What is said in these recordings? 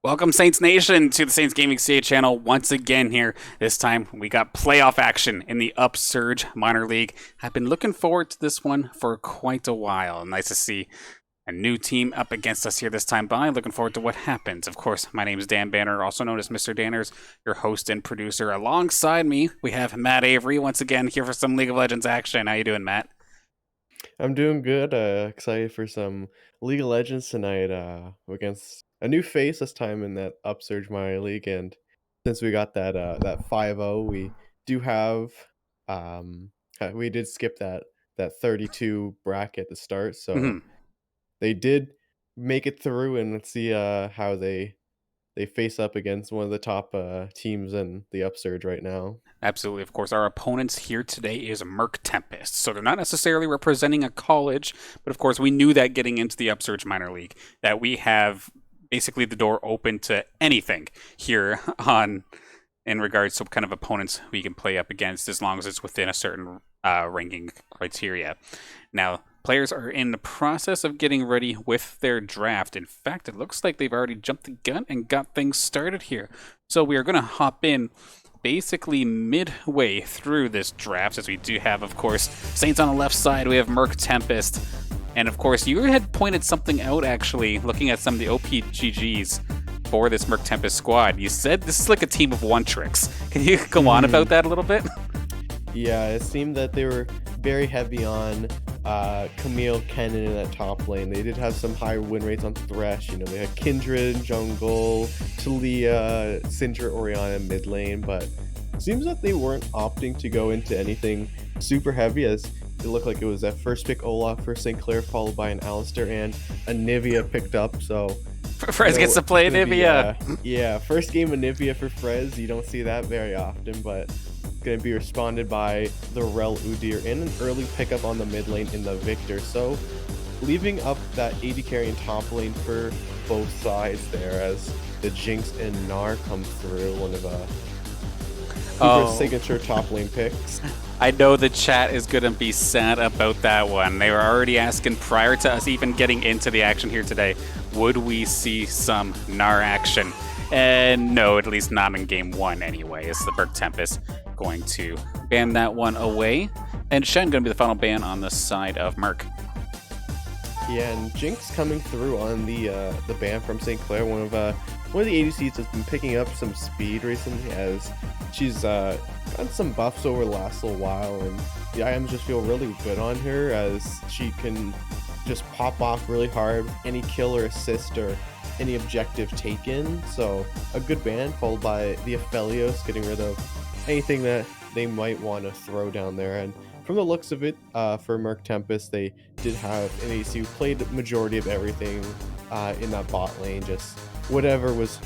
Welcome, Saints Nation, to the Saints Gaming CA channel once again here. This time, we got playoff action in the Upsurge minor league. I've been looking forward to this one for quite a while. Nice to see a new team up against us here this time by. Looking forward to what happens. Of course, my name is Dan Banner, also known as Mr. Danners, your host and producer. Alongside me, we have Matt Avery once again here for some League of Legends action. How you doing, Matt? I'm doing good. Excited for some League of Legends tonight. Against a new face this time in that Upsurge minor league, and since we got that 5-0, we do have we did skip that 32 bracket at the start, so Mhm. they did make it through, and let's see how they face up against one of the top teams in the Upsurge right now. Absolutely. Of course, our opponents here today is Murk Tempest. So they're not necessarily representing a college, but of course, we knew that getting into the Upsurge minor league, that we have basically the door open to anything here on in regards to what kind of opponents we can play up against as long as it's within a certain ranking criteria. Now, players are in the process of getting ready with their draft. In fact, it looks like they've already jumped the gun and got things started here. So we are going to hop in basically midway through this draft, as we do have, of course, Saints on the left side. We have Murk Tempest. And of course, you had pointed something out, actually, looking at some of the OPGGs for this Murk Tempest squad. You said this is like a team of one tricks. Can you go on about that a little bit? Yeah, it seemed that they were very heavy on Camille Kennan in that top lane. They did have some high win rates on Thresh. You know, they had Kindred, Jungle, Talia, Syndra, Orianna mid lane, but it seems that they weren't opting to go into anything super heavy, as it looked like it was that first pick Olaf for St. Clair, followed by an Alistair, and a Nivea picked up, so... Frez gets to play Nivea. Yeah, first game of Nivea for Frez. You don't see that very often, but going to be responded by the Rel Udyr and an early pickup on the mid lane in the Victor. So leaving up that AD carry and top lane for both sides there, as the Jinx and Gnar come through, one of Cooper's signature top lane picks. I know the chat is going to be sad about that one. They were already asking prior to us even getting into the action here today, would we see some Gnar action? And no, at least not in game one anyway. It's the Murk Tempest going to ban that one away. And Shen going to be the final ban on the side of Murk. Yeah, and Jinx coming through on the ban from St. Clair, one of the ADCs that's been picking up some speed recently, as she's gotten some buffs over the last little while, and the IMs just feel really good on her, as she can just pop off really hard, any kill or assist or any objective taken. So a good ban, followed by the Aphelios getting rid of anything that they might want to throw down there. And from the looks of it, for Murk Tempest, they did have an AC who played the majority of everything in that bot lane, just whatever was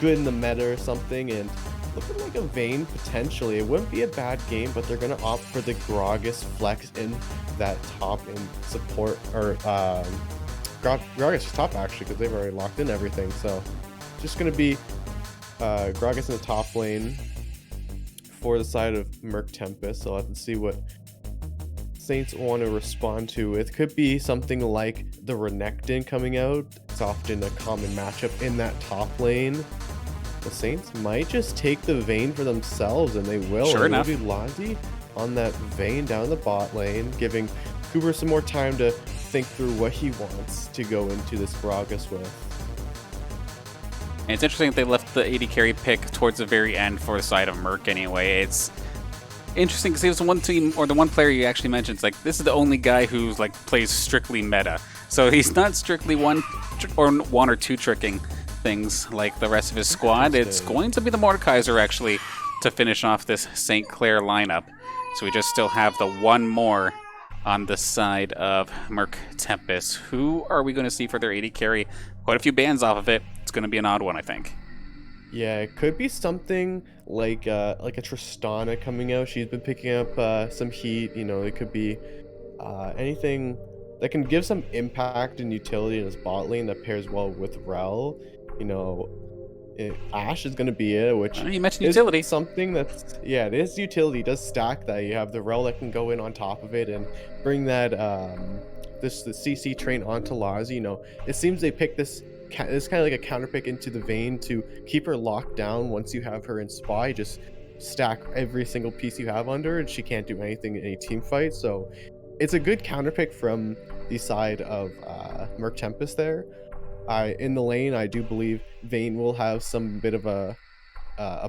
good in the meta or something, and looking like a Vayne potentially. It wouldn't be a bad game, but they're going to opt for the Gragas flex in that top and support, or Gragas is top actually, because they've already locked in everything. So just going to be Gragas in the top lane for the side of Murk Tempest. So I'll have to see what Saints want to respond to. It could be something like the Renekton coming out. It's often a common matchup in that top lane. The Saints might just take the Vayne for themselves, and they will. Sure enough. It'll be Lazi on that Vayne down the bot lane, giving Cooper some more time to think through what he wants to go into this Gragas with. And it's interesting that they left the AD carry pick towards the very end for the side of Murk anyway. It's interesting because he was the one team, or the one player you actually mentioned. It's like, this is the only guy who's like plays strictly meta. So he's not strictly one or two tricking things like the rest of his squad. It's going to be the Mordekaiser actually to finish off this St. Clair lineup. So we just still have the one more on the side of Murk Tempest. Who are we going to see for their AD carry? Quite a few bans off of it. It's going to be an odd one, I think. Yeah, it could be something like a Tristana coming out. She's been picking up some heat. You know, it could be anything that can give some impact and utility in his bot lane that pairs well with Rel. You know, Ashe is going to be it, which you mentioned utility. Something that's, yeah, it is utility. It does stack that. You have the Rel that can go in on top of it and bring that the CC train onto Lazi. You know, it seems they picked this kind of like a counter pick into the Vayne to keep her locked down. Once you have her in spy, just stack every single piece you have under her, and she can't do anything in any team fight. So it's a good counter pick from the side of Murk Tempest there. In the lane, I do believe Vayne will have some bit of a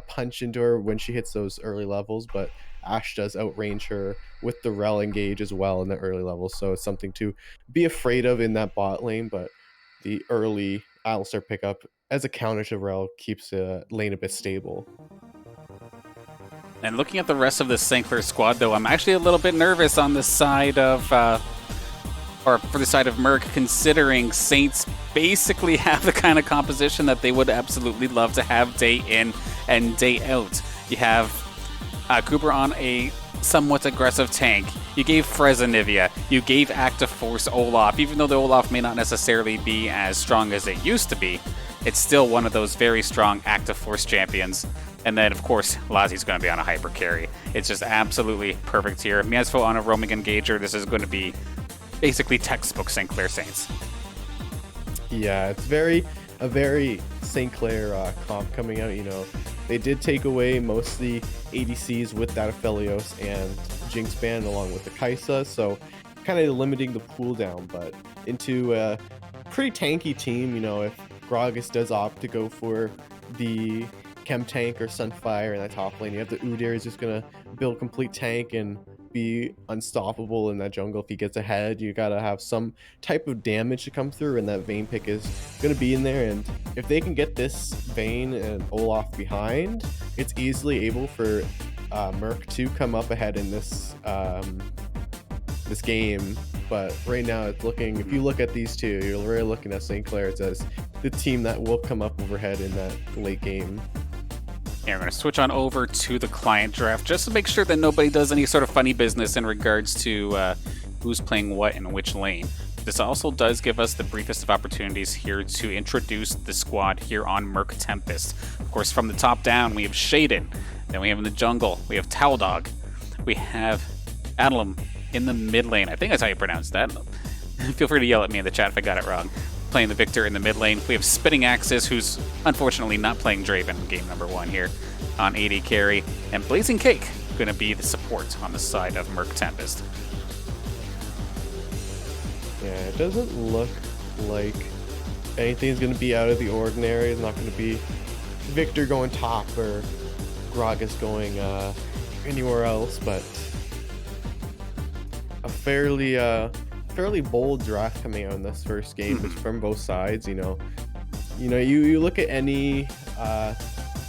punch into her when she hits those early levels, but Ashe does outrange her with the Rel engage as well in the early levels, so it's something to be afraid of in that bot lane. But the early Alistar pickup as a counter to Rel keeps the lane a bit stable. And looking at the rest of the St. Clair squad, though, I'm actually a little bit nervous on the side of, or for the side of Murk, considering Saints basically have the kind of composition that they would absolutely love to have day in and day out. You have Cooper on a somewhat aggressive tank. You gave Frez Anivia. You gave Active Force Olaf. Even though the Olaf may not necessarily be as strong as it used to be, it's still one of those very strong Active Force champions. And then, of course, Lazi's going to be on a hyper carry. It's just absolutely perfect here. Miasfo on a roaming engager. This is going to be basically textbook St. Clair Saints. Yeah, it's a very St. Clair comp coming out. You know, they did take away most of the ADCs with that Aphelios and Jinx ban along with the Kaisa, so kind of limiting the cooldown, but into a pretty tanky team. You know, if Gragas does opt to go for the Chem Tank or Sunfire in that top lane, you have the Udyr is just gonna build complete tank and be unstoppable in that jungle. If he gets ahead, you gotta have some type of damage to come through, and that Vayne pick is gonna be in there. And if they can get this Vayne and Olaf behind, it's easily able for Murk to come up ahead in this this game. But right now it's looking, if you look at these two, you're really looking at St. Clair as the team that will come up overhead in that late game. Yeah, we're going to switch on over to the client draft just to make sure that nobody does any sort of funny business in regards to who's playing what in which lane. This also does give us the briefest of opportunities here to introduce the squad here on Murk Tempest. Of course, from the top down, we have Shaden. Then we have in the jungle, we have Taldog. We have Adlam in the mid lane. I think that's how you pronounce that. Feel free to yell at me in the chat if I got it wrong. Playing the Victor in the mid lane. We have Spitting Axis, who's unfortunately not playing Draven in game number 1 here on AD carry. And Blazing Cake going to be the support on the side of Murk Tempest. Yeah, it doesn't look like anything's going to be out of the ordinary. It's not going to be Victor going top or Gragas going anywhere else, but a fairly bold draft coming out in this first game from both sides. You look at any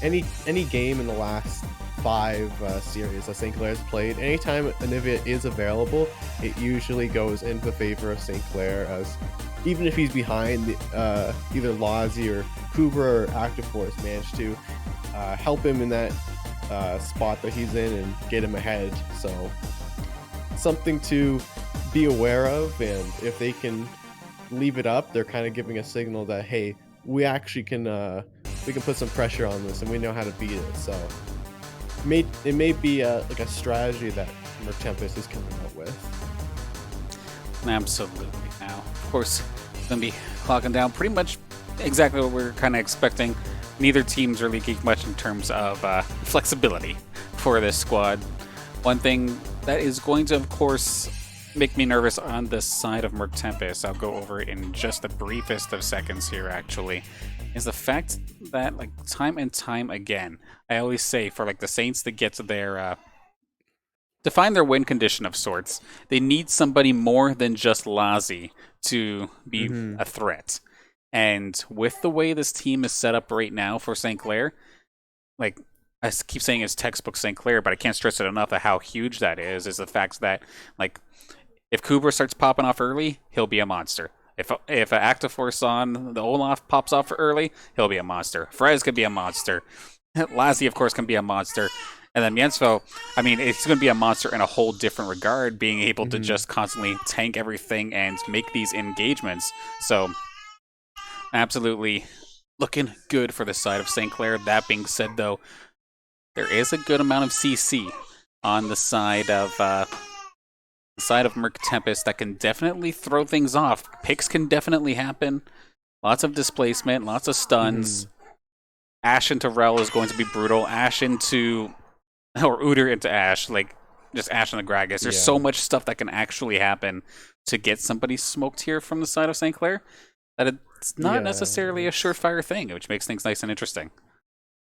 game in the last 5 series that St. Clair's played. Anytime Anivia is available, it usually goes in the favor of St. Clair, as even if he's behind, either Lazi or Kubra or Active Force managed to help him in that spot that he's in and get him ahead. So something to be aware of, and if they can leave it up, they're kind of giving a signal that, hey, we actually can put some pressure on this and we know how to beat it. So it may be like a strategy that Murk Tempest is coming up with. Absolutely. Now, of course, going to be clocking down pretty much exactly what we're kind of expecting. Neither team's really geek much in terms of flexibility for this squad. One thing that is going to, of course, make me nervous on the side of Murk Tempest, I'll go over it in just the briefest of seconds here actually, is the fact that, like, time and time again, I always say for like the Saints to get to their to find their win condition of sorts, they need somebody more than just Lazi to be a threat. And with the way this team is set up right now for St. Clair, like, I keep saying it's textbook St. Clair, but I can't stress it enough of how huge that is the fact that, like, if Kubra starts popping off early, he'll be a monster. If an Active Force on the Olaf pops off early, he'll be a monster. Frez could be a monster. Lazi, of course, can be a monster. And then Miensvo, I mean, it's going to be a monster in a whole different regard, being able to just constantly tank everything and make these engagements. So, absolutely looking good for the side of St. Clair. That being said, though, there is a good amount of CC on the side of side of Murk Tempest that can definitely throw things off. Picks can definitely happen. Lots of displacement, lots of stuns. Hmm. Ash into Rel is going to be brutal. Ash into or Udyr into Ash, like just Ash and the Gragas. There's so Yeah. much stuff that can actually happen to get somebody smoked here from the side of St. Clair that it's not Yeah. necessarily a It's surefire thing, which makes things nice and interesting.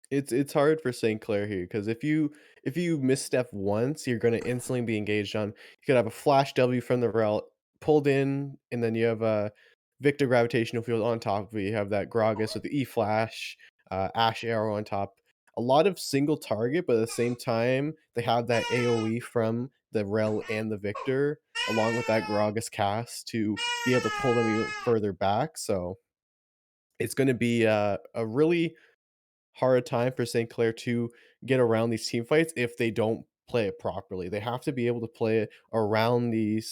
it's hard for St. Clair here because if you misstep once, you're gonna instantly be engaged on. You could have a flash W from the route pulled in, and then you have a Victor gravitational field on top of it. You have that Gragas with the E flash, Ash arrow on top. A lot of single target, but at the same time, they have that AoE from the Rel and the Victor, along with that Gragas cast to be able to pull them even further back. So it's going to be a really hard time for St. Clair to get around these team fights if they don't play it properly. They have to be able to play it around the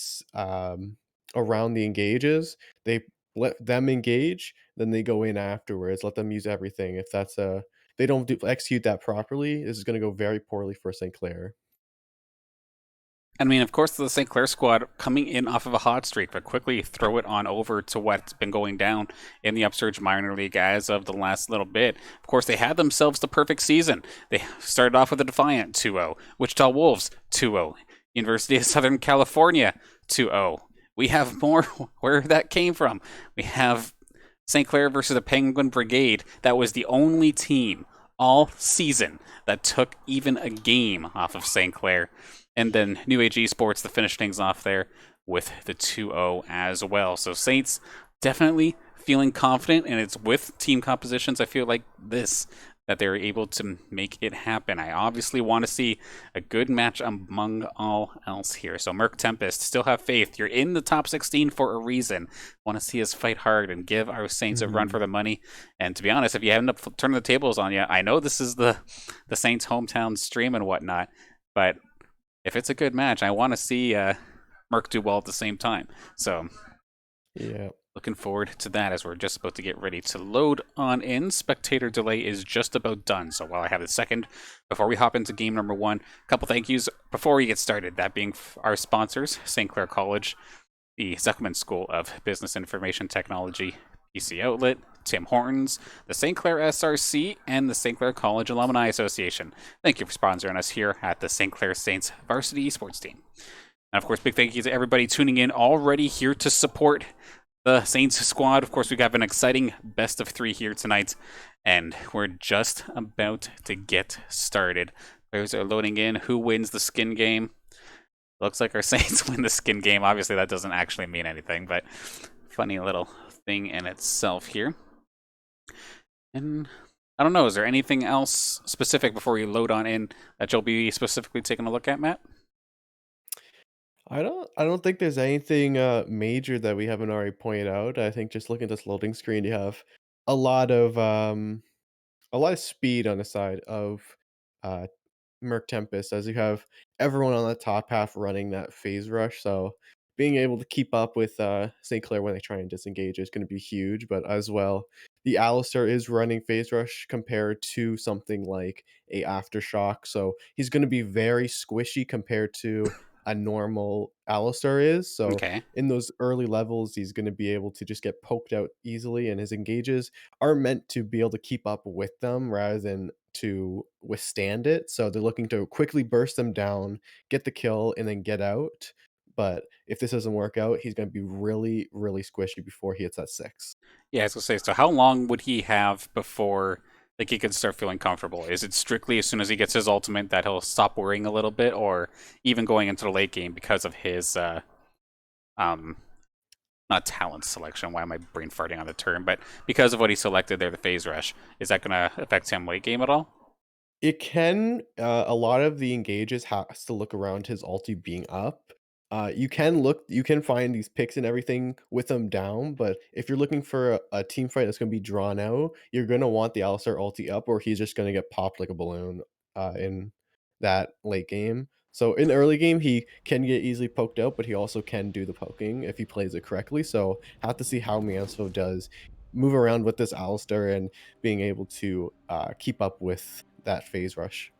engages. They let them engage, then they go in afterwards. Let them use everything. If they don't execute that properly, this is going to go very poorly for St. Clair. I mean, of course, the St. Clair squad coming in off of a hot streak, but quickly throw it on over to what's been going down in the Upsurge minor league as of the last little bit. Of course, they had themselves the perfect season. They started off with a Defiant 2-0, Wichita Wolves 2-0, University of Southern California 2-0. We have more where that came from. We have St. Clair versus the Penguin Brigade. That was the only team all season that took even a game off of St. Clair. And then New Age Esports to finish things off there with the 2-0 as well. So Saints definitely feeling confident, and it's with team compositions, I feel like this, that they're able to make it happen. I obviously want to see a good match among all else here. So Murk Tempest, still have faith. You're in the top 16 for a reason. Want to see us fight hard and give our Saints a run Mhm. for the money. And to be honest, if you end up turning the tables on you, I know this is the Saints' hometown stream and whatnot, but if it's a good match, I want to see Murk do well at the same time. So Yeah. looking forward to that as we're just about to get ready to load on in. Spectator delay is just about done. So while I have a second before we hop into game number one, a couple thank yous before we get started. That being our sponsors, St. Clair College, the Zuckerman School of Business Information Technology, PC Outlet, Tim Hortons, the St. Clair SRC, and the St. Clair College Alumni Association. Thank you for sponsoring us here at the St. Clair Saints varsity esports team. And of course, big thank you to everybody tuning in already here to support the Saints squad. Of course, we have an exciting best of three here tonight, and we're just about to get started. Players are loading in. Who wins the skin game? Looks like our Saints win the skin game. Obviously, that doesn't actually mean anything, but funny little thing in itself here. And I don't know, is there anything else specific before you load on in that you'll be specifically taking a look at, Matt? I don't think there's anything major that we haven't already pointed out. I think just looking at this loading screen, you have a lot of um a lot of speed on the side of uh Merc Tempest, as you have everyone on the top half running that phase rush. So being able to keep up with St. Clair when they try and disengage is going to be huge. But as well, the Alistair is running phase rush compared to something like a Aftershock. So he's going to be very squishy compared to a normal Alistair is. So Okay. in those early levels, he's going to be able to just get poked out easily, and his engages are meant to be able to keep up with them rather than to withstand it. So they're looking to quickly burst them down, get the kill, and then get out. But if this doesn't work out, he's going to be really, really squishy before he hits that six. Yeah, I was gonna say, so how long would he have before like he could start feeling comfortable? Is it strictly as soon as he gets his ultimate that he'll stop worrying a little bit, or even going into the late game because of his um not talent selection, why am I brain farting on the term, but because of what he selected there, the phase rush, is that gonna affect him late game at all? It can, a lot of the engages has to look around his ulti being up. You can find these picks and everything with them down, but if you're looking for a team fight that's gonna be drawn out, you're gonna want the Alistar ulti up, or he's just gonna get popped like a balloon, in that late game. So in early game, he can get easily poked out, but he also can do the poking if he plays it correctly. So have to see how Mansfield does move around with this Alistar and being able to keep up with that phase rush.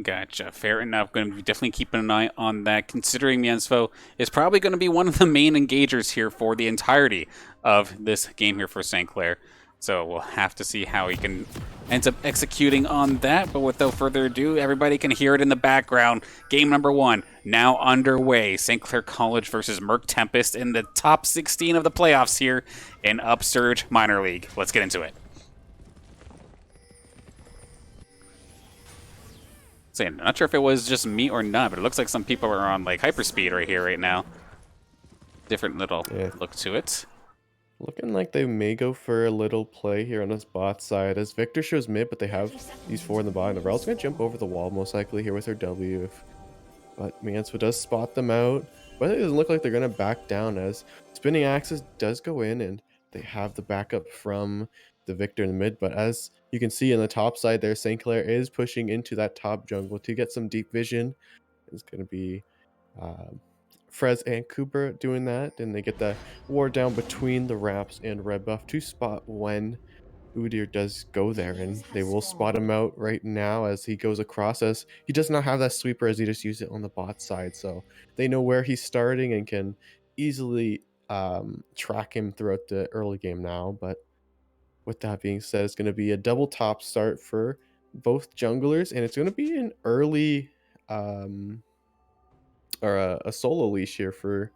Gotcha. Fair enough. Going to be definitely keeping an eye on that, considering Miensfo is probably going to be one of the main engagers here for the entirety of this game here for St. Clair. So we'll have to see how he can ends up executing on that. But without further ado, everybody can hear it in the background. Game number 1 now underway. St. Clair College versus Murk Tempest in the top 16 of the playoffs here in Upsurge Minor League. Let's get into it. I'm not sure if it was just me or not, but it looks like some people are on like hyperspeed right here, right now. Different little look to it. Looking like they may go for a little play here on this bot side as Victor shows mid, but they have these 4 in the bottom. The Rel's going to jump over the wall most likely here with her W. But Miensfo does spot them out. But it doesn't look like they're going to back down as Spinning Axis does go in and they have the backup from the Victor in the mid. But as you can see on the top side there, St. Clair is pushing into that top jungle to get some deep vision. It's going to be Frez and Cooper doing that, and they get the war down between the Raps and Red Buff to spot when Udyr does go there, and they will spot him out right now as he goes across, as he does not have that sweeper as he just used it on the bot side, so they know where he's starting and can easily track him throughout the early game now. But with that being said, it's going to be a double top start for both junglers, and it's going to be an early or a solo leash here for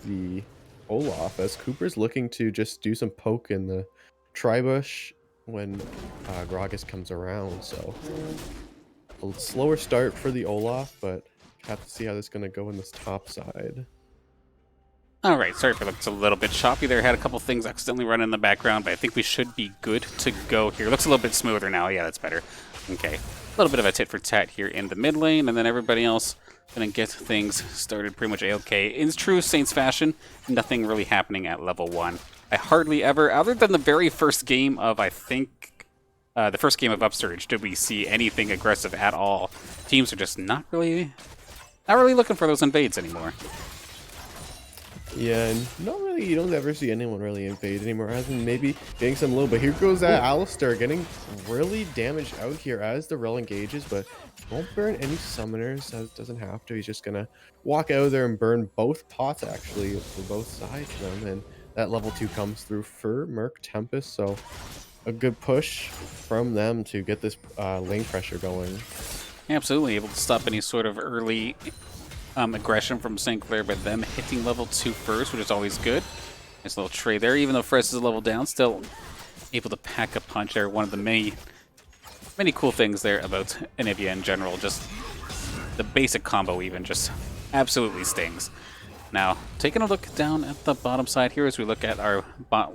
the Olaf, as Cooper's looking to just do some poke in the tri-bush when Gragas comes around. So a slower start for the Olaf, but have to see how this is going to go in this top side. All right, sorry if it looks a little bit choppy there. Had a couple things accidentally run in the background, but I think we should be good to go here. Looks a little bit smoother now. Yeah, that's better. Okay, a little bit of a tit for tat here in the mid lane, and then everybody else gonna get things started pretty much A-okay. In true Saints fashion, nothing really happening at level 1. I hardly ever, other than the very first game of, I think, the first game of Upsurge, did we see anything aggressive at all. Teams are just not really looking for those invades anymore. Yeah, and not really, you don't ever see anyone really invade anymore, as in maybe getting some low, but here goes that Alistar getting really damaged out here as the Rel engages, but won't burn any summoners, as doesn't have to. He's just gonna walk out there and burn both pots actually for both sides of them, and that level 2 comes through for Murk Tempest, so a good push from them to get this lane pressure going. Absolutely, able to stop any sort of early aggression from St. Clair, but them hitting level 2 first, which is always good. Nice little trade there. Even though Frez is a level down, still able to pack a punch there. One of the many cool things there about Anivia in general. Just the basic combo even just absolutely stings. Now, taking a look down at the bottom side here as we look at our bot,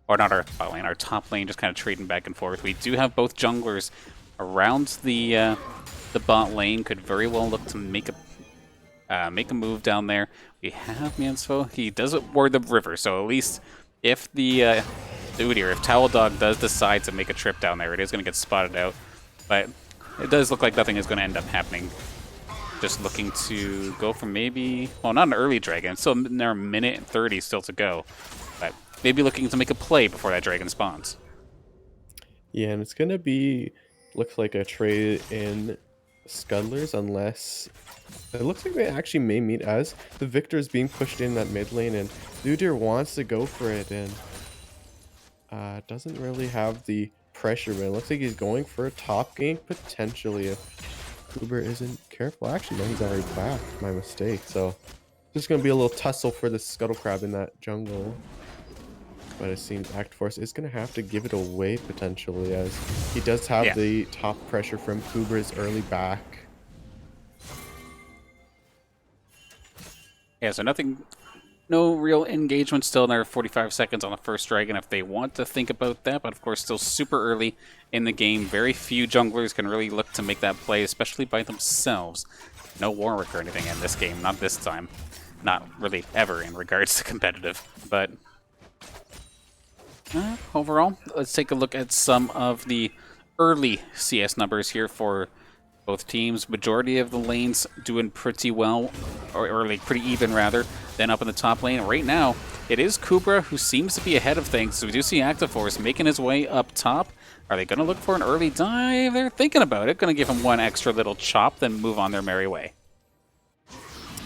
or not our bot lane, our top lane, just kind of trading back and forth. We do have both junglers around the bot lane. Could very well look to make a move down there. We have Miensfo. He doesn't ward the river, so at least if the Udyr, if Towel Dog does decide to make a trip down there, it is going to get spotted out. But it does look like nothing is going to end up happening. Just looking to go for maybe, well, not an early dragon. It's still there, a minute and 30 still to go. But maybe looking to make a play before that dragon spawns. Yeah, and it's going to be, looks like a trade in Scudlers, unless it looks like they actually may meet as the Victor is being pushed in that mid lane, and Udyr wants to go for it and doesn't really have the pressure, but it looks like he's going for a top gank potentially if Uber isn't careful. Actually, no, he's already back. My mistake. So just going to be a little tussle for the Scuttle Crab in that jungle. But it seems Act Force is going to have to give it away potentially, as he does have the top pressure from Kuber's early back. Yeah, so no real engagement still in there. 45 seconds on the first dragon if they want to think about that, but of course still super early in the game. Very few junglers can really look to make that play, especially by themselves. No Warwick or anything in this game, not this time. Not really ever in regards to competitive, but overall, let's take a look at some of the early CS numbers here for both teams. Majority of the lanes doing pretty well, or like pretty even rather, than up in the top lane. Right now, it is Kubra who seems to be ahead of things. So we do see Active Force making his way up top. Are they going to look for an early dive? They're thinking about it. Going to give him one extra little chop, then move on their merry way.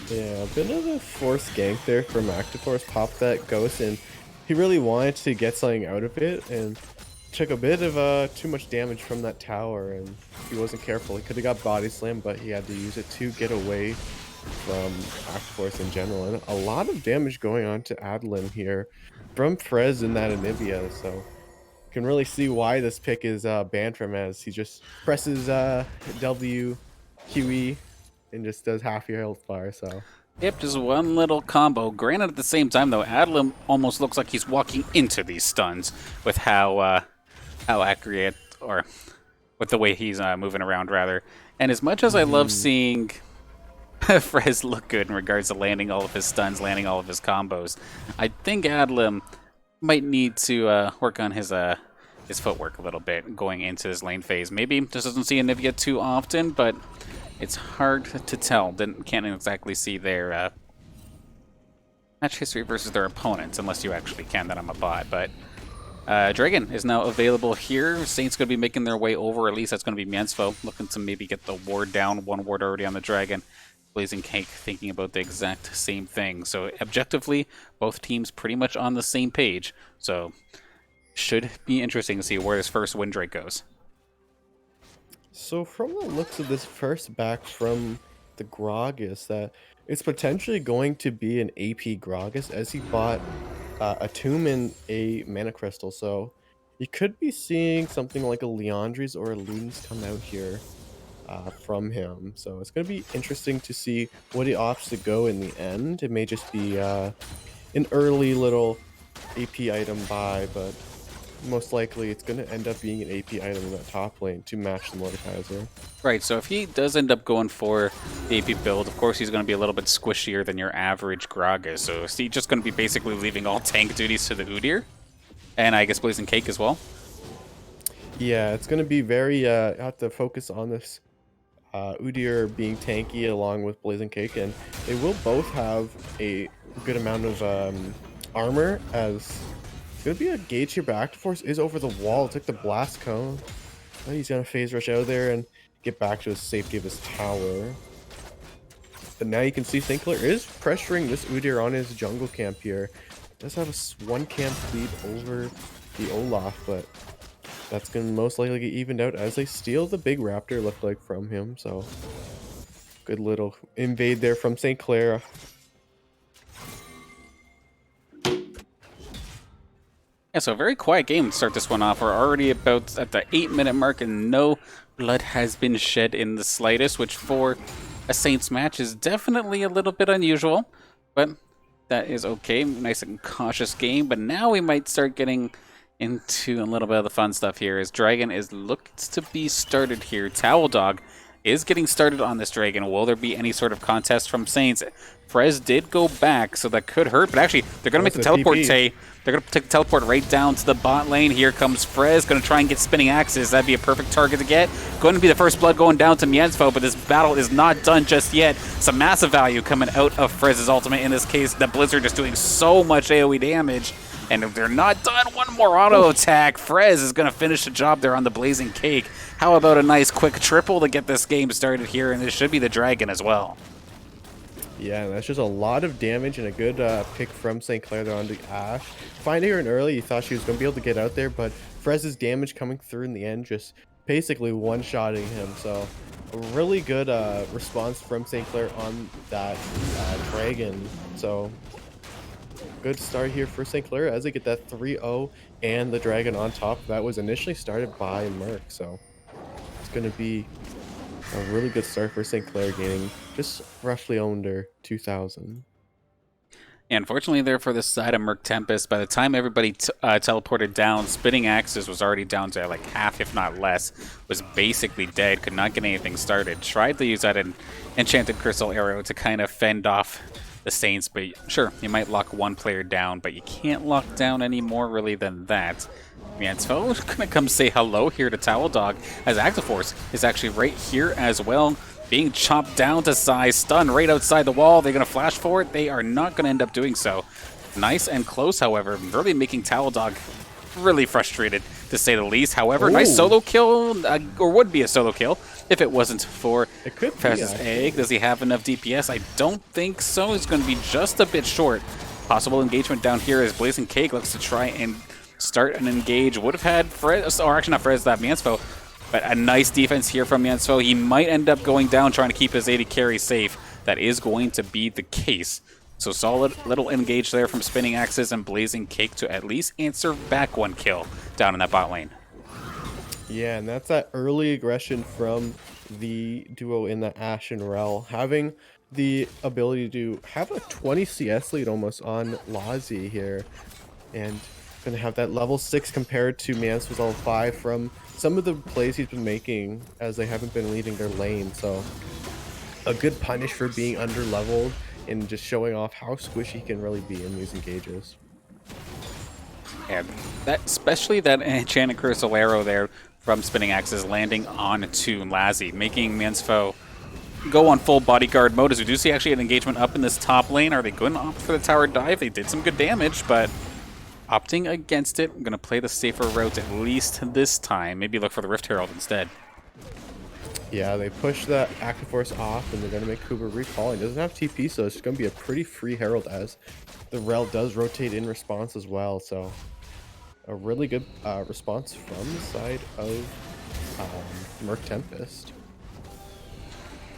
Yeah, a bit of a forced gank there from Actiforce. Popped that ghost, and he really wanted to get something out of it, and took a bit of too much damage from that tower, and he wasn't careful. He could have got body slam, but he had to use it to get away from Actiforce in general. And a lot of damage going on to Adlin here from Frez in that Anivia, so you can really see why this pick is banned from, as he just presses W, QE, and just does half your health bar, so. Yep, just one little combo. Granted, at the same time, though, Adlam almost looks like he's walking into these stuns with how accurate, or with the way he's moving around, rather. And as much as I love seeing Frez look good in regards to landing all of his stuns, landing all of his combos, I think Adlam might need to work on his footwork a little bit going into his lane phase. Maybe just doesn't see Anivia too often, but it's hard to tell. Can't exactly see their match history versus their opponents, unless you actually can. That I'm a bot, but Dragon is now available here. Saints going to be making their way over. At least that's going to be Miensfo looking to maybe get the ward down. One ward already on the Dragon. Blazing Cake thinking about the exact same thing. So objectively, both teams pretty much on the same page. So should be interesting to see where this first win rate goes. So from the looks of this first back from the Gragas, that it's potentially going to be an AP Gragas, as he bought a Tomb and a Mana Crystal. So you could be seeing something like a Leandri's or a Luden's come out here from him. So it's going to be interesting to see what he opts to go in the end. It may just be an early little AP item buy, but most likely it's going to end up being an AP item in that top lane to match the Mordekaiser. Right, so if he does end up going for the AP build, of course he's going to be a little bit squishier than your average Gragas. So is he just going to be basically leaving all tank duties to the Udyr? And I guess Blazing Cake as well? Yeah, it's going to be very, you have to focus on this Udyr being tanky along with Blazing Cake, and they will both have a good amount of armor, as it's going to be a gauge here, but Actiforce is over the wall. Took the blast cone. Now he's going to phase rush out there and get back to the safety of his tower. But now you can see St. Clair is pressuring this Udyr on his jungle camp here. Does have a one camp lead over the Olaf, but that's going to most likely get evened out as they steal the big raptor, looked like, from him. So good little invade there from St. Clair. Yeah, so a very quiet game to start this one off. We're already about at the 8-minute mark and no blood has been shed in the slightest, which for a Saints match is definitely a little bit unusual, but that is okay. Nice and cautious game, but now we might start getting into a little bit of the fun stuff here, as Dragon is looked to be started here. Towel Dog is getting started on this Dragon. Will there be any sort of contest from Saints? Frez did go back, so that could hurt, but actually they're going to make the teleport say. They're going to take the teleport right down to the bot lane. Here comes Frez, going to try and get spinning axes. That'd be a perfect target to get. Going to be the first blood going down to Miensfo, but this battle is not done just yet. Some massive value coming out of Frez's ultimate. In this case, the Blizzard just doing so much AoE damage. And if they're not done, one more auto attack. Frez is going to finish the job there on the Blazing Cake. How about a nice quick triple to get this game started here? And this should be the Dragon as well. Yeah, that's just a lot of damage and a good pick from St. Clair there onto Ashe. Finding her in early, you thought she was going to be able to get out there, but Frez's damage coming through in the end, just basically one-shotting him. So a really good response from St. Clair on that Dragon. So good start here for St. Clair as they get that 3-0 and the Dragon on top. That was initially started by Murk, so it's going to be a really good start for St. Clair, gaining just roughly under 2,000. Yeah, unfortunately there for the side of Murk Tempest, by the time everybody teleported down, Spinning Axes was already down to like half, if not less, was basically dead, could not get anything started. Tried to use that Enchanted Crystal Arrow to kind of fend off the Saints, but sure, you might lock one player down, but you can't lock down any more really than that. Miensfo is going to come say hello here to Towel Dog, as Actiforce is actually right here as well, being chopped down to size, stun right outside the wall. They're going to flash for it. They are not going to end up doing so. Nice and close, however, really making Towel Dog really frustrated, to say the least. However, nice Ooh. solo kill, or would be a solo kill, if it wasn't for It could be, Fez's actually. egg. Does he have enough DPS? I don't think so. He's going to be just a bit short. Possible engagement down here as Blazing Cake looks to try and start an engage. Would have had Frez, or actually not Frez, that Mansfo, but a nice defense here from Mansfo. He might end up going down trying to keep his AD carry safe. That is going to be the case. So solid little engage there from Spinning Axes and Blazing Cake to at least answer back one kill down in that bot lane. Yeah, and that's that early aggression from the duo in the Ashe and Rel, having the ability to have a 20 CS lead almost on Lazi here, and gonna have that level 6 compared to Mansfield's level 5 from some of the plays he's been making as they haven't been leading their lane. So a good punish for being under leveled and just showing off how squishy he can really be in these engages. And that, especially that Enchanted Crystal Arrow there from Spinning Axes landing onto Lazi, making Mansfo go on full bodyguard mode, as we do see actually an engagement up in this top lane. Are they going to opt for the tower dive? They did some good damage, but opting against it. I'm going to play the safer route at least this time. Maybe look for the Rift Herald instead. Yeah, they push the active force off, and they're going to make Kuber recall. He doesn't have TP, so it's going to be a pretty free Herald as the Rel does rotate in response as well. So a really good response from the side of Murk Tempest.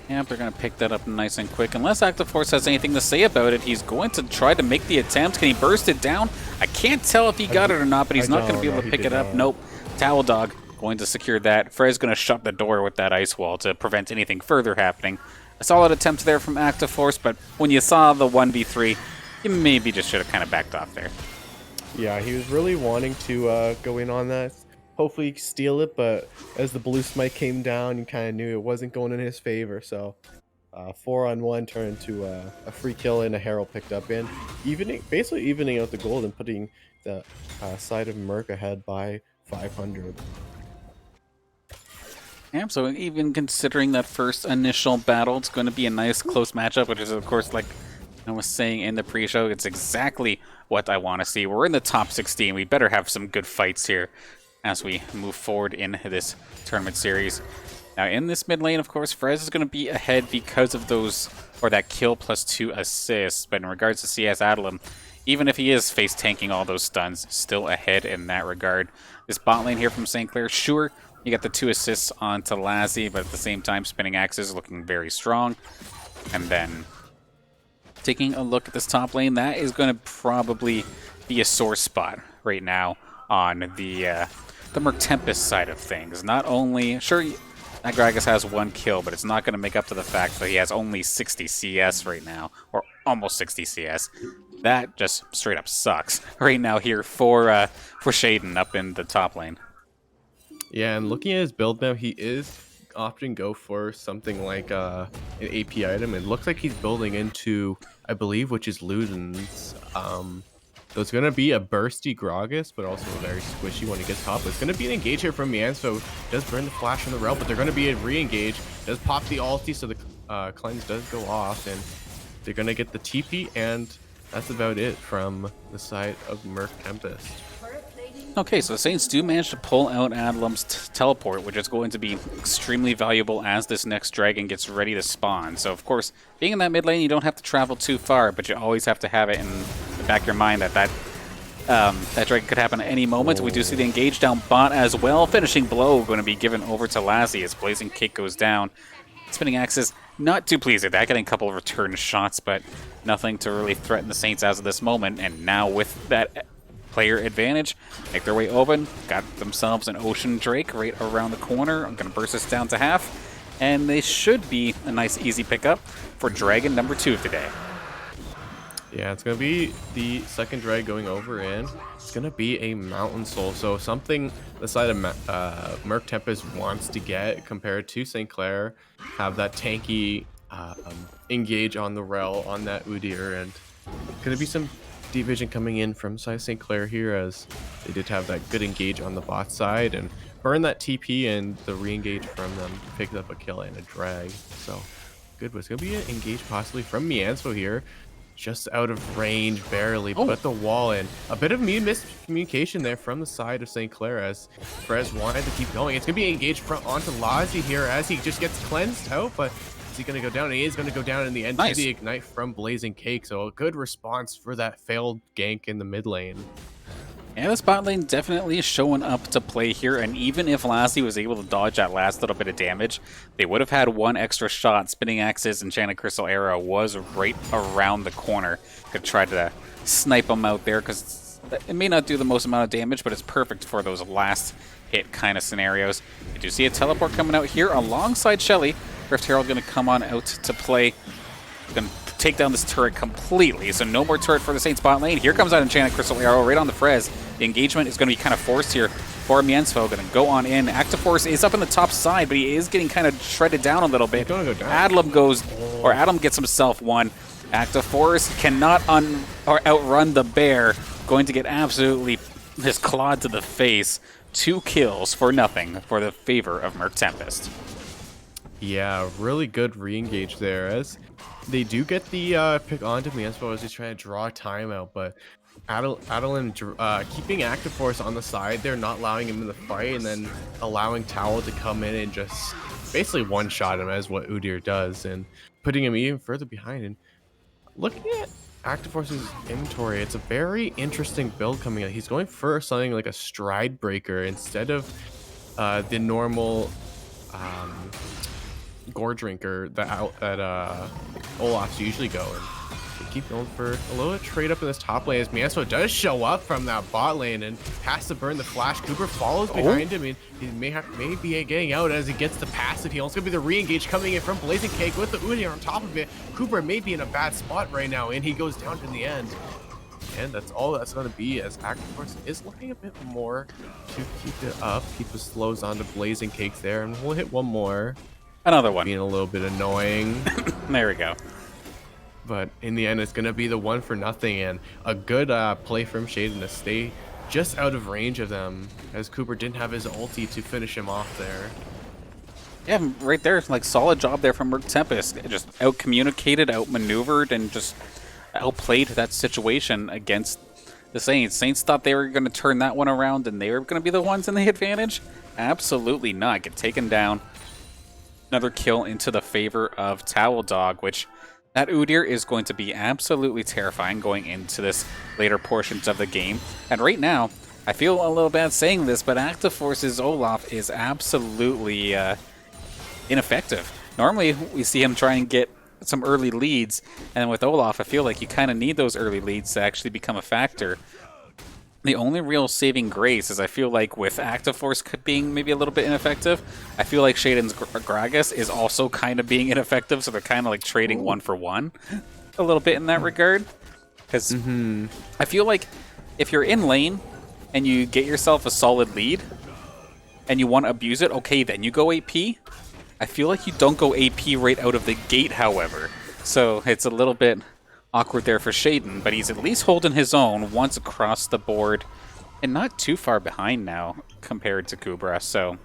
Yep, they're going to pick that up nice and quick. Unless Active Force has anything to say about it, he's going to try to make the attempt. Can he burst it down? I can't tell if he got it or not, but he's not going to be able to pick it up. Nope. Towel Dog going to secure that. Frey's going to shut the door with that ice wall to prevent anything further happening. A solid attempt there from Active Force, but when you saw the 1v3, you maybe just should have kind of backed off there. Yeah, he was really wanting to go in on that. Hopefully steal it, but as the blue smite came down, you kind of knew it wasn't going in his favor. So 4-on-1 turned into a free kill and a Herald picked up, and basically evening out the gold and putting the side of Murk ahead by 500. Yeah, so even considering that first initial battle, it's going to be a nice close matchup, which is, of course, like I was saying in the pre-show, it's exactly what I want to see. We're in the top 16. We better have some good fights here as we move forward in this tournament series. Now, in this mid lane, of course, Frez is going to be ahead because of those, or that kill plus 2 assists. But in regards to CS Adlam, even if he is face tanking all those stuns, still ahead in that regard. This bot lane here from St. Clair, sure, you got the 2 assists onto Lassie, but at the same time, Spinning Axes looking very strong. And then taking a look at this top lane, that is going to probably be a sore spot right now on the Murk Tempest side of things. Not only, sure, that Gragas has 1 kill, but it's not going to make up to the fact that he has only 60 CS right now, or almost 60 CS. That just straight up sucks right now here for Shaden up in the top lane. Yeah, and looking at his build now, he is often go for something like an AP item. It looks like he's building into, I believe, which is Luden's. So it's going to be a bursty Gragas, but also a very squishy when he gets top. It's going to be an engage here from Mian, so does burn the flash from the Rel, but they're going to be a re-engage. Does pop the ulti, so the cleanse does go off, and they're going to get the TP, and that's about it from the side of Murk Tempest. Okay, so the Saints do manage to pull out Adlam's teleport, which is going to be extremely valuable as this next dragon gets ready to spawn. So, of course, being in that mid lane, you don't have to travel too far, but you always have to have it in the back of your mind that that dragon could happen at any moment. We do see the engage down bot as well. Finishing blow going to be given over to Lassie as Blazing Cake goes down. Spinning Axes, not too pleased with that, getting a couple of return shots, but nothing to really threaten the Saints as of this moment. And now with that player advantage, make their way open, got themselves an Ocean Drake right around the corner. I'm going to burst this down to half, and they should be a nice easy pickup for Dragon number 2 of the day. Yeah, it's going to be the second drag going over, and it's going to be a Mountain Soul. So something the side of Murk Tempest wants to get compared to St. Clair, have that tanky engage on the Rel, on that Udyr, and going to be some deep vision coming in from St. Clair here, as they did have that good engage on the bot side, and burn that TP, and the re-engage from them picked up a kill and a drag. So good, but it's going to be an engage possibly from Mianspo here. just out of range, barely put the wall in. A bit of miscommunication there from the side of St. Clair as Frez wanted to keep going. It's going to be engaged front onto Lazi here as he just gets cleansed out, but is he going to go down? He is going to go down in the end to the ignite from Blazing Cake, so a good response for that failed gank in the mid lane. Yeah, this bot lane definitely is showing up to play here, and even if Lassie was able to dodge that last little bit of damage, they would have had one extra shot. Spinning Axe's Enchanted Crystal Arrow was right around the corner. Could try to snipe them out there, because it may not do the most amount of damage, but it's perfect for those last hit kind of scenarios. I do see a teleport coming out here alongside Shelly. Rift Herald going to come on out to play. Going to take down this turret completely, so no more turret for the Saints bot lane. Here comes that Enchanted Crystal Arrow right on the Frez. The engagement is going to be kind of forced here for Miensfo. Going to go on in. Active Force is up on the top side, but he is getting kind of shredded down a little bit. Adam gets himself one. Active Force cannot outrun the bear. Going to get absolutely his clawed to the face. 2 kills for nothing for the favor of Murk Tempest. Yeah, really good re-engage there as they do get the pick onto Miensfo as he's trying to draw a timeout, but Adeline keeping Active Force on the side there, not allowing him in the fight, and then allowing Towel to come in and just basically one-shot him as what Udyr does, and putting him even further behind. And looking at Active Force's inventory, it's a very interesting build coming out. He's going for something like a Stride Breaker instead of the normal Gore Drinker that Olaf's usually go. And they keep going for a little trade up in this top lane as Miensfo does show up from that bot lane and has to burn the flash. Cooper follows behind him, and he may be getting out as he gets the passive heal. It's going to be the re-engage coming in from Blazing Cake with the Udyr on top of it. Cooper may be in a bad spot right now, and he goes down in the end. And that's all that's going to be, as Active Force is looking a bit more to keep it up. Keep the slows on to Blazing Cake there, and we'll hit one more. Another one. Being a little bit annoying. There we go. But in the end, it's going to be the 1 for nothing, and a good play from Shaden to stay just out of range of them, as Cooper didn't have his ulti to finish him off there. Yeah, right there, like solid job there from Murk Tempest. Just out-communicated, out-maneuvered, and just outplayed that situation against the Saints. Saints thought they were going to turn that one around, and they were going to be the ones in the advantage. Absolutely not. Get taken down. Another kill into the favor of Towel Dog, which that Udyr is going to be absolutely terrifying going into this later portions of the game. And right now, I feel a little bad saying this, but Active Force's Olaf is absolutely ineffective. Normally, we see him try and get some early leads, and with Olaf, I feel like you kind of need those early leads to actually become a factor. The only real saving grace is I feel like with Active Force being maybe a little bit ineffective, I feel like Shaden's Gragas is also kind of being ineffective, so they're kind of like trading 1 for 1 a little bit in that regard. Because I feel like if you're in lane and you get yourself a solid lead and you want to abuse it, okay, then you go AP. I feel like you don't go AP right out of the gate, however. So it's a little bit awkward there for Shaden, but he's at least holding his own once across the board and not too far behind now compared to Kubra. So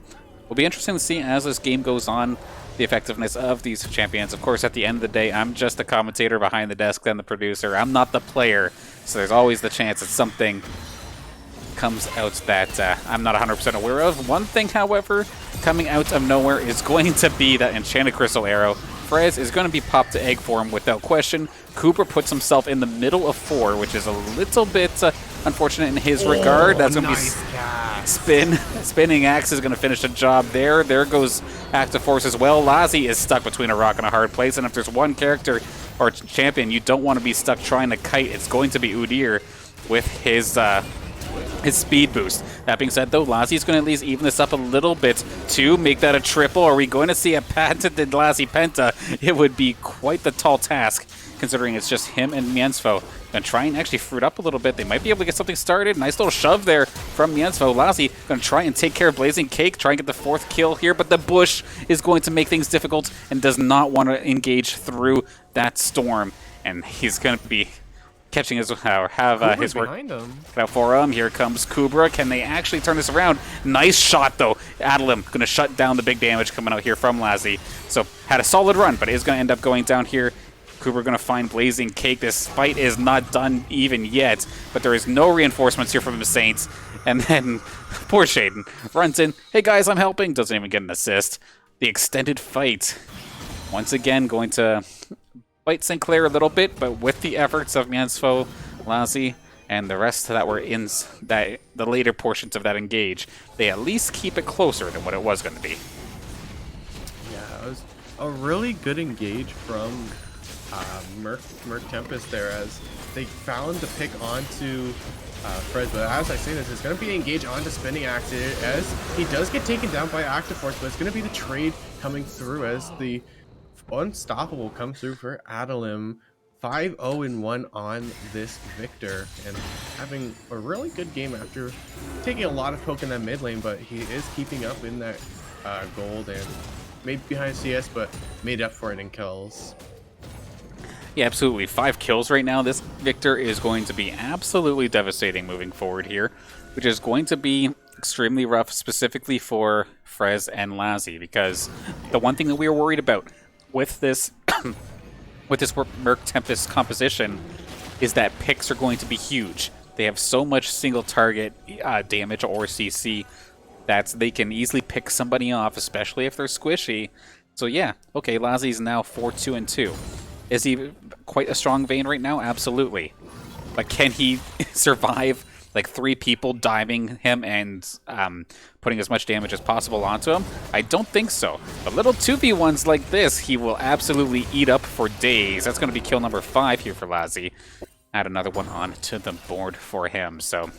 it'll be interesting to see as this game goes on the effectiveness of these champions. Of course, at the end of the day, I'm just the commentator behind the desk and the producer. I'm not the player, so there's always the chance that something comes out that I'm not 100% aware of. One thing, however, coming out of nowhere is going to be that Enchanted Crystal Arrow. Frez is going to be popped to egg form without question. Cooper puts himself in the middle of 4, which is a little bit unfortunate in his regard. That's going to be Spinning Axe is going to finish the job there. There goes Active Force as well. Lazi is stuck between a rock and a hard place, and if there's one character or champion you don't want to be stuck trying to kite, it's going to be Udyr with his speed boost. That being said, though, Lazi's going to at least even this up a little bit to make that a triple. Are we going to see a patented Lazi Penta? It would be quite the tall task, considering it's just him and Miensfo. Going to try and actually fruit up a little bit. They might be able to get something started. Nice little shove there from Miensfo. Lazi going to try and take care of Blazing Cake, try and get the 4th kill here, but the bush is going to make things difficult and does not want to engage through that storm. And he's going to be catching his his work behind him. Out for him. Here comes Kubra. Can they actually turn this around? Nice shot, though. Adelim going to shut down the big damage coming out here from Lazi. So had a solid run, but is going to end up going down here Cooper going to find Blazing Cake. This fight is not done even yet, but there is no reinforcements here from the Saints. And then poor Shaden runs in. Hey guys, I'm helping. Doesn't even get an assist. The extended fight. Once again, going to fight St. Clair a little bit, but with the efforts of Mansfo, Lassie, and the rest that were in the later portions of that engage, they at least keep it closer than what it was going to be. Yeah, it was a really good engage from Murk Tempest there, as they found the pick onto Fred. But as I say this, it's going to be engaged onto Spinning Axe, as he does get taken down by Active Force, but it's going to be the trade coming through as the Unstoppable comes through for Adelim. 5-0-1 on this Victor, and having a really good game after taking a lot of poke in that mid lane, but he is keeping up in that gold and maybe behind CS, but made up for it in kills. Yeah, absolutely. 5 kills right now. This Victor is going to be absolutely devastating moving forward here, which is going to be extremely rough, specifically for Frez and Lassie, because the one thing that we were worried about with this with this Murk Tempest composition is that picks are going to be huge. They have so much single target damage or CC that they can easily pick somebody off, especially if they're squishy. So yeah, okay, Lassie's now 4-2-2. Is he quite a strong Vayne right now? Absolutely. But can he survive like 3 people diving him and putting as much damage as possible onto him? I don't think so. But little 2v1s like this, he will absolutely eat up for days. That's going to be kill number 5 here for Lassie. Add another one onto the board for him. So,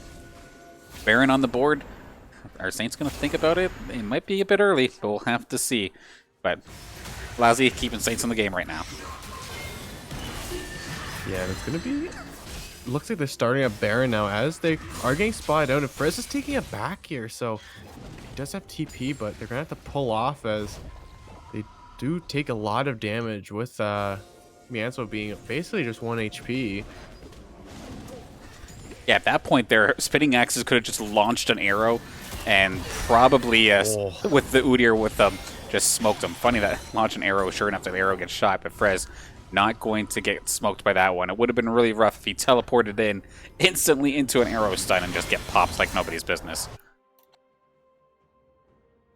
Baron on the board. Are Saints going to think about it? It might be a bit early, but we'll have to see. But Lassie keeping Saints in the game right now. Yeah, and it's going to be... Looks like they're starting a Baron now, as they are getting spotted out, and Friz is taking it back here, so he does have TP, but they're gonna have to pull off, as they do take a lot of damage with Mianso being basically just 1 HP. Yeah, at that point their Spinning Axes could have just launched an arrow and probably with the Udyr with them just smoked them. Funny that launch an arrow, sure enough the arrow gets shot, but Frez not going to get smoked by that one. It would have been really rough if he teleported in instantly into an arrow stun and just get popped like nobody's business.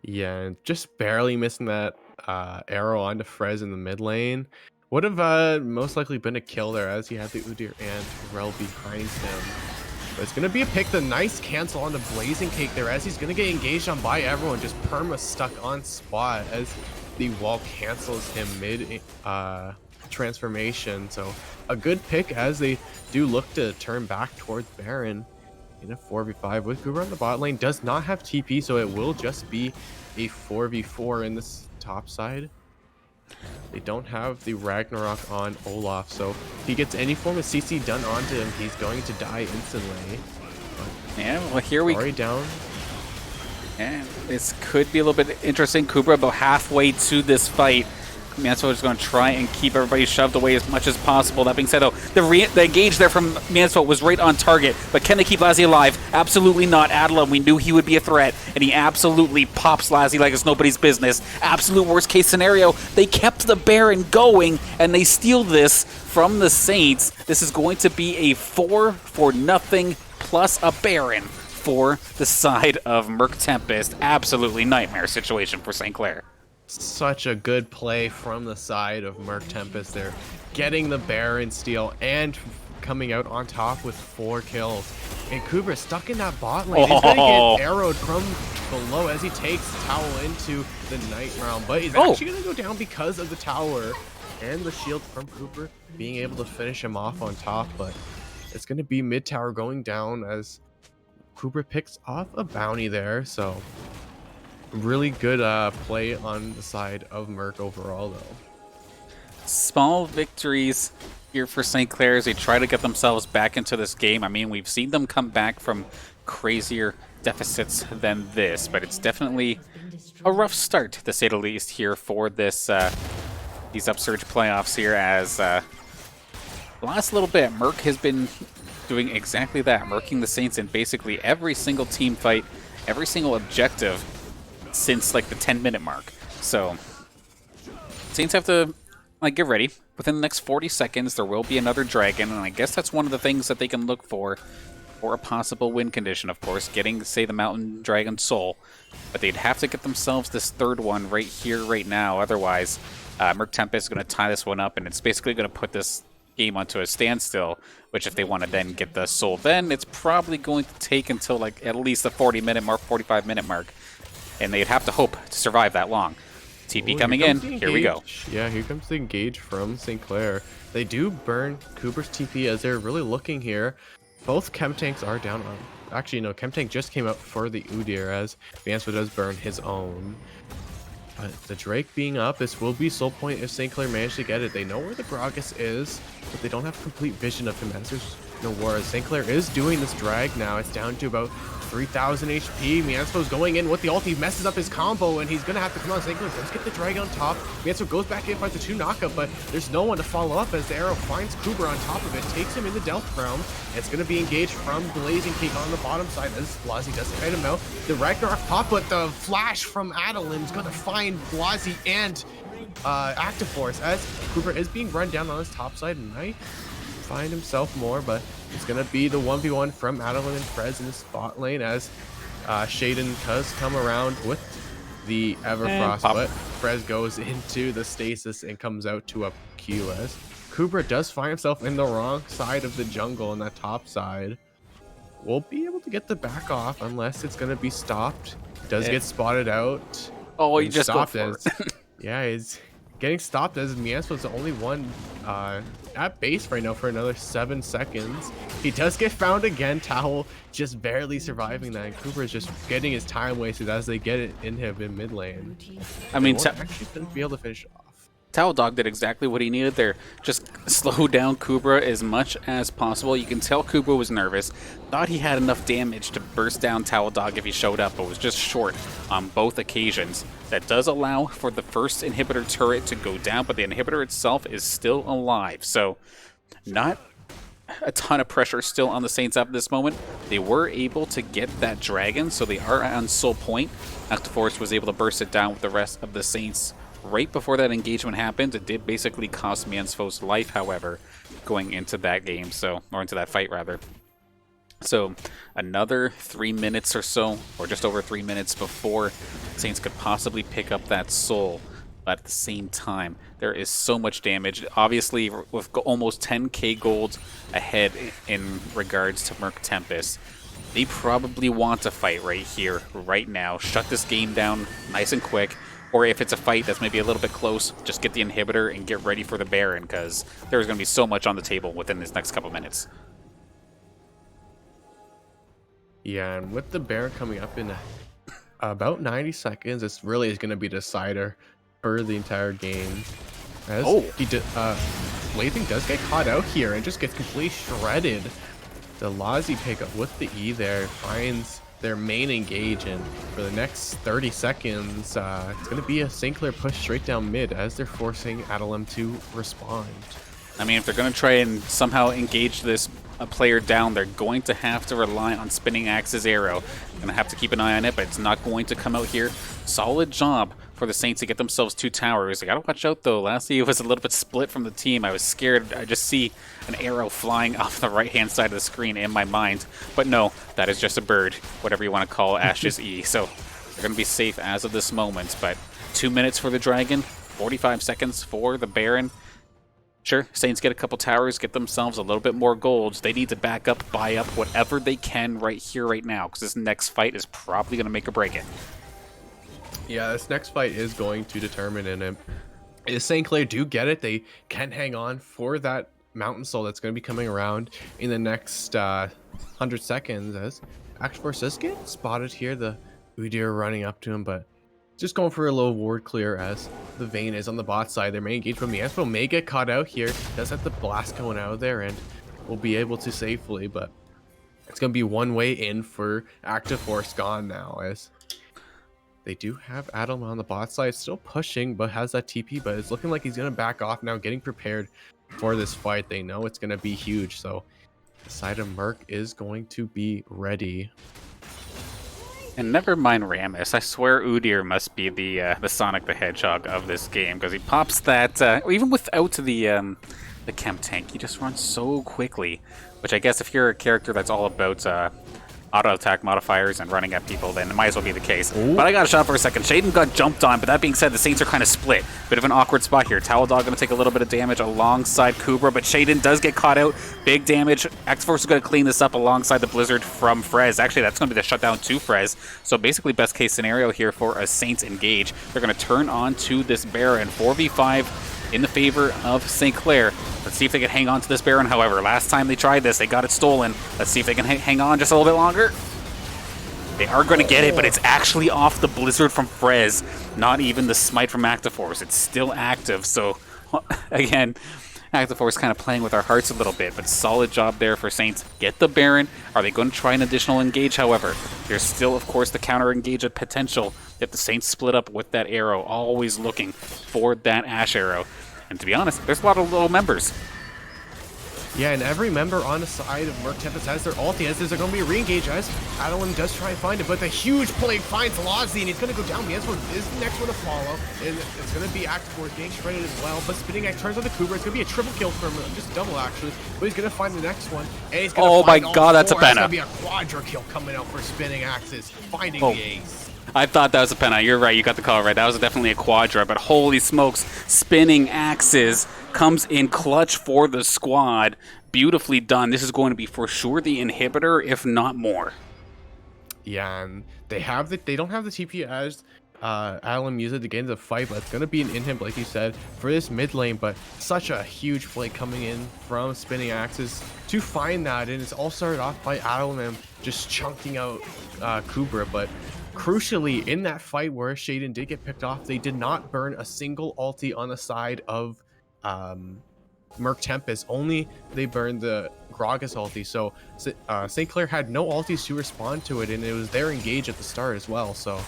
Yeah, and just barely missing that arrow onto Frez in the mid lane. Would have most likely been a kill there, as he had the Udyr and Rel behind him. But it's going to be a pick. The nice cancel on the Blazing Cake there, as he's going to get engaged on by everyone. Just perma stuck on spot as the wall cancels him mid transformation. So a good pick, as they do look to turn back towards Baron in a 4v5 with Cooper on the bot lane. Does not have TP, so it will just be a 4v4 in this top side. They don't have the Ragnarok on Olaf, so if he gets any form of CC done onto him, he's going to die instantly. Yeah, well, here we already down. And this could be a little bit interesting. Cooper about halfway to this fight. Mansfield is going to try and keep everybody shoved away as much as possible. That being said, though, the engage there from Mansfield was right on target. But can they keep Lassie alive? Absolutely not. Adela, we knew he would be a threat, and he absolutely pops Lassie like it's nobody's business. Absolute worst case scenario. They kept the Baron going, and they steal this from the Saints. This is going to be a 4-0 plus a Baron for the side of Murk Tempest. Absolutely nightmare situation for St. Clair. Such a good play from the side of Murk Tempest there, getting the Baron steal and coming out on top with 4 kills. And Cooper stuck in that bot lane. He's gonna get arrowed from below as he takes the tower into the Night Realm, but he's actually gonna go down because of the tower and the shield from Cooper being able to finish him off on top. But it's gonna be mid tower going down as Cooper picks off a bounty there. So really good play on the side of Murk overall, though. Small victories here for St. Clair as they try to get themselves back into this game. I mean, we've seen them come back from crazier deficits than this, but it's definitely a rough start, to say the least, here for this these Upsurge playoffs here, as the last little bit, Murk has been doing exactly that, murking the Saints in basically every single team fight, every single objective, since like the 10-minute mark. So Saints have to like get ready. within the next 40 seconds, there will be another dragon, and I guess that's one of the things that they can look for a possible win condition, of course, getting, say, the Mountain Dragon Soul. But they'd have to get themselves this third one right here, right now. Otherwise, Murk Tempest is going to tie this one up, and it's basically going to put this game onto a standstill, which if they want to then get the soul, then it's probably going to take until like at least the 40-minute mark, 45-minute mark, and they'd have to hope to survive that long. TP coming in. Here we go. Yeah, here comes the engage from St. Clair. They do burn Cooper's TP as they're really looking here. Both chem tanks are down on. Actually, no, chem tank just came out for the Udyr as Vanspo does burn his own. But the Drake being up, this will be soul point if St. Clair managed to get it. They know where the Gragas is, but they don't have complete vision of him as there's no war. St. Clair is doing this drag now. It's down to about 3,000 HP. Mianspo's going in with the ult. He messes up his combo, and he's going to have to come on. St. Clair does get the drag on top. Mianspo goes back in, finds a 2 knockup, but there's no one to follow up as the arrow finds Kuber on top of it, takes him in the Delph realm. It's going to be engaged from Blazing Cake on the bottom side as Blasi does kite him out. The Ragnarok pop, but the flash from Adelin's going to find Blasi and Active Force as Cooper is being run down on his top side and might find himself more, but it's gonna be the 1v1 from Adeline and Frez in the spot lane as Shaden does come around with the Everfrost, but Frez goes into the stasis and comes out to a Q as Cooper does find himself in the wrong side of the jungle on that top side. We'll be able to get the back off unless it's gonna be stopped. Does get spotted out. Oh, he just stopped go for it. Yeah, he's getting stopped as Mianspo's the only one at base right now for another 7 seconds. He does get found again. Towel just barely surviving that, and Cooper is just getting his time wasted as they get it in him in mid lane. I mean, actually couldn't be able to finish it off. Towel Dog did exactly what he needed there. Just slow down Kubra as much as possible. You can tell Kubra was nervous. Thought he had enough damage to burst down Towel Dog if he showed up, but was just short on both occasions. That does allow for the first inhibitor turret to go down, but the inhibitor itself is still alive. So not a ton of pressure still on the Saints at this moment. They were able to get that dragon, so they are on soul point. Active Force was able to burst it down with the rest of the Saints. Right before that engagement happened, it did basically cost Miansfo's life, however, going into that game, or into that fight, rather. So, another 3 minutes or so, or just over 3 minutes before Saints could possibly pick up that soul. But at the same time, there is so much damage. Obviously, with almost 10k gold ahead in regards to Murk Tempest, they probably want to fight right here, right now. Shut this game down nice and quick. Or if it's a fight that's maybe a little bit close, just get the inhibitor and get ready for the Baron, because there's going to be so much on the table within this next couple minutes. Yeah, and with the Baron coming up in about 90 seconds, this really is going to be the decider for the entire game. As Blazing does get caught out here and just gets completely shredded. The Lazi pickup with the E there finds their main engage, and for the next 30 seconds, it's going to be a St. Clair push straight down mid as they're forcing Adelem to respond. I mean, if they're going to try and somehow engage this player down, they're going to have to rely on Spinning Axe's arrow. Going to have to keep an eye on it, but it's not going to come out here. Solid job for the Saints to get themselves 2 towers. I got to watch out, though. Lastly, it was a little bit split from the team. I was scared. I just see an arrow flying off the right-hand side of the screen in my mind. But no, that is just a bird, whatever you want to call Ash's E. So they're going to be safe as of this moment. But 2 minutes for the Dragon, 45 seconds for the Baron. Sure, Saints get a couple towers, get themselves a little bit more gold. They need to back up, buy up, whatever they can right here, right now, because this next fight is probably going to make or break it. Yeah, this next fight is going to determine it. If St. Clair do get it, they can hang on for that Mountain Soul that's going to be coming around in the next 100 seconds. As Active Force does get spotted here, the Udyr running up to him, but just going for a low ward clear as the Vayne is on the bot side. Their main engage from Mianspo may get caught out here. Does have the blast going out there and will be able to safely, but it's going to be one way in for Active Force gone now as they do have Adam on the bot side, still pushing, but has that TP, but it's looking like he's going to back off now, getting prepared for this fight. They know it's going to be huge, so the side of Murk is going to be ready. And never mind Rammus. I swear Udyr must be the Sonic the Hedgehog of this game because he pops that even without the chem tank, he just runs so quickly. Which I guess if you're a character that's all about auto attack modifiers and running at people, then it might as well be the case. Ooh. But I got a shot for a second. Shaden got jumped on, but that being said, the Saints are kind of split. Bit of an awkward spot here. Towel Dog going to take a little bit of damage alongside Kubra, but Shaden does get caught out. Big damage. X-Force is going to clean this up alongside the Blizzard from Frez. Actually, that's going to be the shutdown to Frez. So basically, best case scenario here for a Saints engage. They're going to turn on to this Baron. 4v5 in the favor of St. Clair. Let's see if they can hang on to this Baron. However, last time they tried this, they got it stolen. Let's see if they can hang on just a little bit longer. They are going to get it, but it's actually off the Blizzard from Frez. Not even the Smite from Actiforce. It's still active, so again, Actiforce kind of playing with our hearts a little bit, but solid job there for Saints. Get the Baron. Are they going to try an additional engage, however? There's still, of course, the counter engage potential if the Saints split up with that arrow, always looking for that Ash arrow. And to be honest, there's a lot of little members. Yeah, and every member on the side of Murk Tempest has their ulti, as there's going to be a re-engage as Adeline does try and find it, but the huge play finds Lozzy, and he's going to go down. Miansford is the next one to follow, and it's going to be Actiforce getting shredded as well, but Spinning X turns on the Kubra. It's going to be a triple kill for him, just double actually, but he's going to find the next one, and he's going to find all four. That's a penna. It's going to be a quadra kill coming out for Spinning Axes, finding the ace. I thought that was a penna. You're right. You got the call right. That was definitely a quadra, but holy smokes. Spinning Axes comes in clutch for the squad. Beautifully done. This is going to be for sure the inhibitor, if not more. Yeah, and they don't have the TP as Adeline uses it to get into the fight, but it's going to be an inhib, like you said, for this mid lane, but such a huge play coming in from Spinning Axes to find that, and it's all started off by Adeline just chunking out Kubra, but crucially, in that fight where Shaden did get picked off, they did not burn a single ulti on the side of Murk Tempest. Only they burned the Gragas ulti. So St. Clair had no ultis to respond to it, and it was their engage at the start as well. So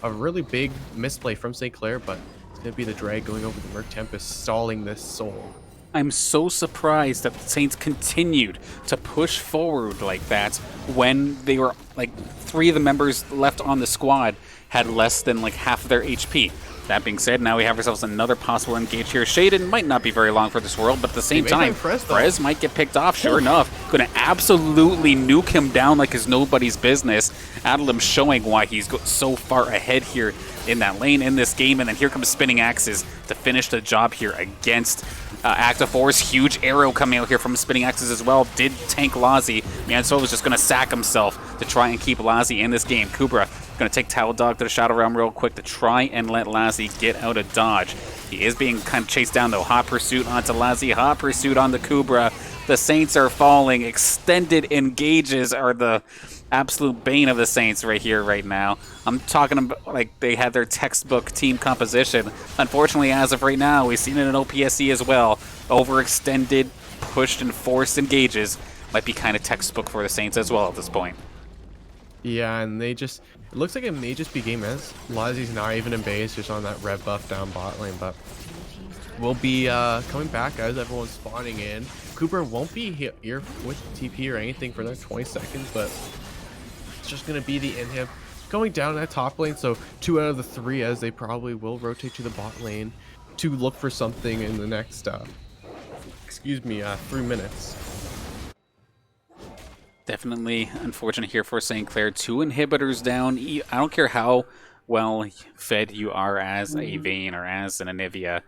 a really big misplay from St. Clair, but it's going to be the drag going over the Murk Tempest, stalling this soul. I'm so surprised that the Saints continued to push forward like that when they were like 3 of the members left on the squad had less than like half of their HP. That being said, now we have ourselves another possible engage here. Shaden might not be very long for this world, but at the same time, Frez might get picked off, sure enough. Going to absolutely nuke him down like it's nobody's business. Adelim showing why he's so far ahead here in that lane in this game. And then here comes Spinning Axes to finish the job here against Actiforce. Huge arrow coming out here from Spinning Axes as well. Did tank Lozzy. Miansford was just going to sack himself to try and keep Lozzy in this game. Kubra going to take Towel Dog to the Shadow Realm real quick to try and let Lozzy get out of dodge. He is being kind of chased down though. Hot pursuit onto Lozzy. Hot pursuit on the Kubra. The Saints are falling. Extended engages are the absolute bane of the Saints right here, right now. I'm talking about like they had their textbook team composition. Unfortunately, as of right now, we've seen it in OPSE as well. Overextended, pushed, and forced engages might be kind of textbook for the Saints as well at this point. Yeah, and it looks like it may just be game as Lozzy's not even in base, just on that red buff down bot lane, but we'll be coming back as everyone's spawning in. Cooper won't be here with TP or anything for another 20 seconds, but it's just going to be the inhib going down that top lane, so 2 out of the 3 as they probably will rotate to the bot lane to look for something in the next 3 minutes. Definitely unfortunate here for St. Clair. 2 inhibitors down. I don't care how well fed you are as a Vayne or as an Anivia.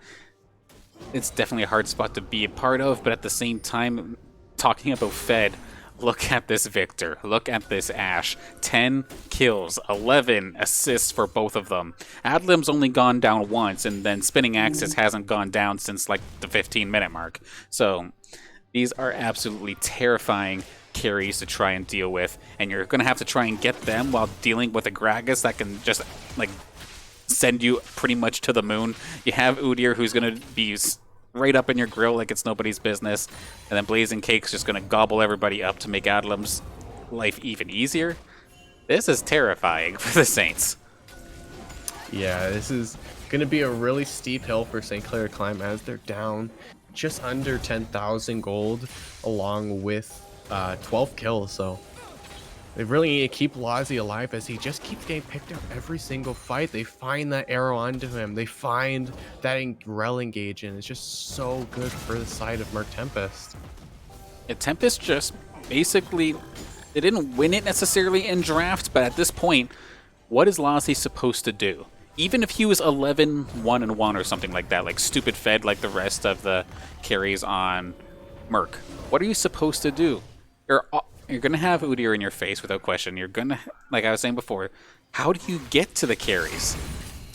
It's definitely a hard spot to be a part of, but at the same time, talking about fed, look at this Victor. Look at this Ashe. 10 kills, 11 assists for both of them. Adlim's only gone down once, and then Spinning Axis hasn't gone down since like the 15-minute mark. So these are absolutely terrifying carries to try and deal with, and you're going to have to try and get them while dealing with a Gragas that can just like send you pretty much to the moon. You have Udyr, who's going to be right up in your grill like it's nobody's business, and then Blazing Cake's just going to gobble everybody up to make Adlim's life even easier. This is terrifying for the Saints. Yeah, this is going to be a really steep hill for St. Clair to climb as they're down just under 10,000 gold along with 12 kills, so They really need to keep Lazi alive as he just keeps getting picked up every single fight. They find that arrow onto him. They find that Rel engage, and it's just so good for the side of Murk Tempest. Yeah, Tempest just basically, they didn't win it necessarily in draft, but at this point, what is Lassie supposed to do? Even if he was 11-1-1 or something like that, like stupid fed like the rest of the carries on Murk, what are you supposed to do? You're gonna have Udyr in your face without question. You're gonna, like I was saying before, how do you get to the carries?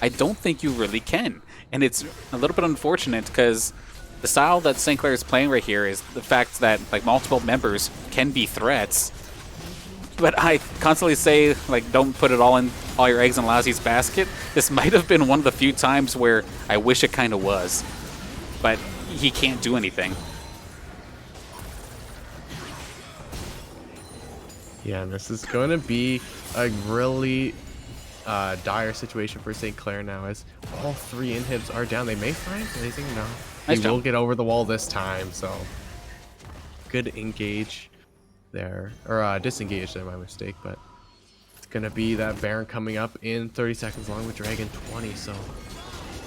I don't think you really can, and it's a little bit unfortunate because the style that St. Clair is playing right here is the fact that like multiple members can be threats. But I constantly say, like, don't put all your eggs in Lassie's basket. This might have been one of the few times where I wish it kind of was, but he can't do anything. Yeah, and this is going to be a really dire situation for St. Clair now, as all 3 inhibs are down. They may find Blazing. No, Nice he job. will get over the wall this time, so good engage there, or disengage there, my mistake, but it's going to be that Baron coming up in 30 seconds along with Dragon 20, so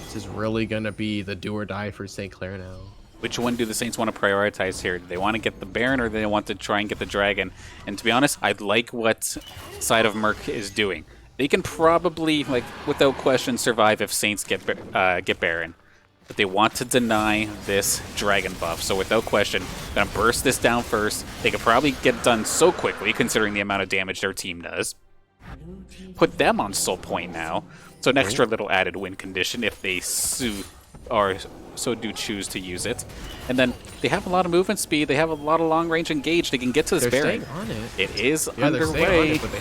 this is really going to be the do or die for St. Clair now. Which one do the Saints want to prioritize here? Do they want to get the Baron or do they want to try and get the Dragon? And to be honest, I like what side of Murk is doing. They can probably, like, without question, survive if Saints get Baron. But they want to deny this Dragon buff. So without question, gonna burst this down first. They could probably get it done so quickly, considering the amount of damage their team does. Put them on Soul Point now. So an extra little added win condition if they so do choose to use it. And then they have a lot of movement speed. They have a lot of long-range engage. They can get to this Baron. Staying on it. It is Yeah, they're staying on underway. it, but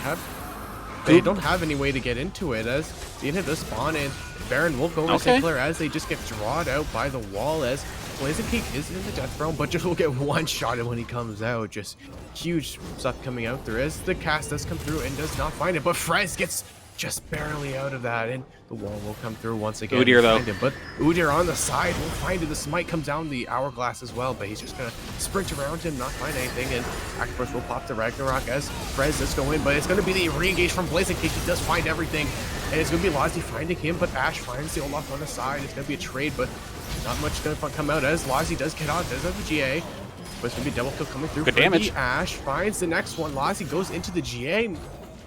they don't have any way to get into it, as the inhib does spawn in. Baron will go with St. Clair as they just get drawed out by the wall, as Blazing Peak is in the death realm, but just will get one-shotted when he comes out. Just huge stuff coming out there as the cast does come through and does not find it, but Frez gets just barely out of that, and the wall will come through once again. Udyr, though. But Udyr on the side will find it. The smite comes down the hourglass as well, but he's just going to sprint around him, not find anything, and Akbar's will pop the Ragnarok as Frez does go in, but it's going to be the re-engage from Blazing Peak. He does find everything, and it's going to be Lazi finding him, but Ash finds the Olaf on the side. It's going to be a trade, but not much going to come out as Lazi does get out, does have the GA, but it's going to be double kill coming through. Good for damage. the Ash finds the next one. Lazi goes into the GA,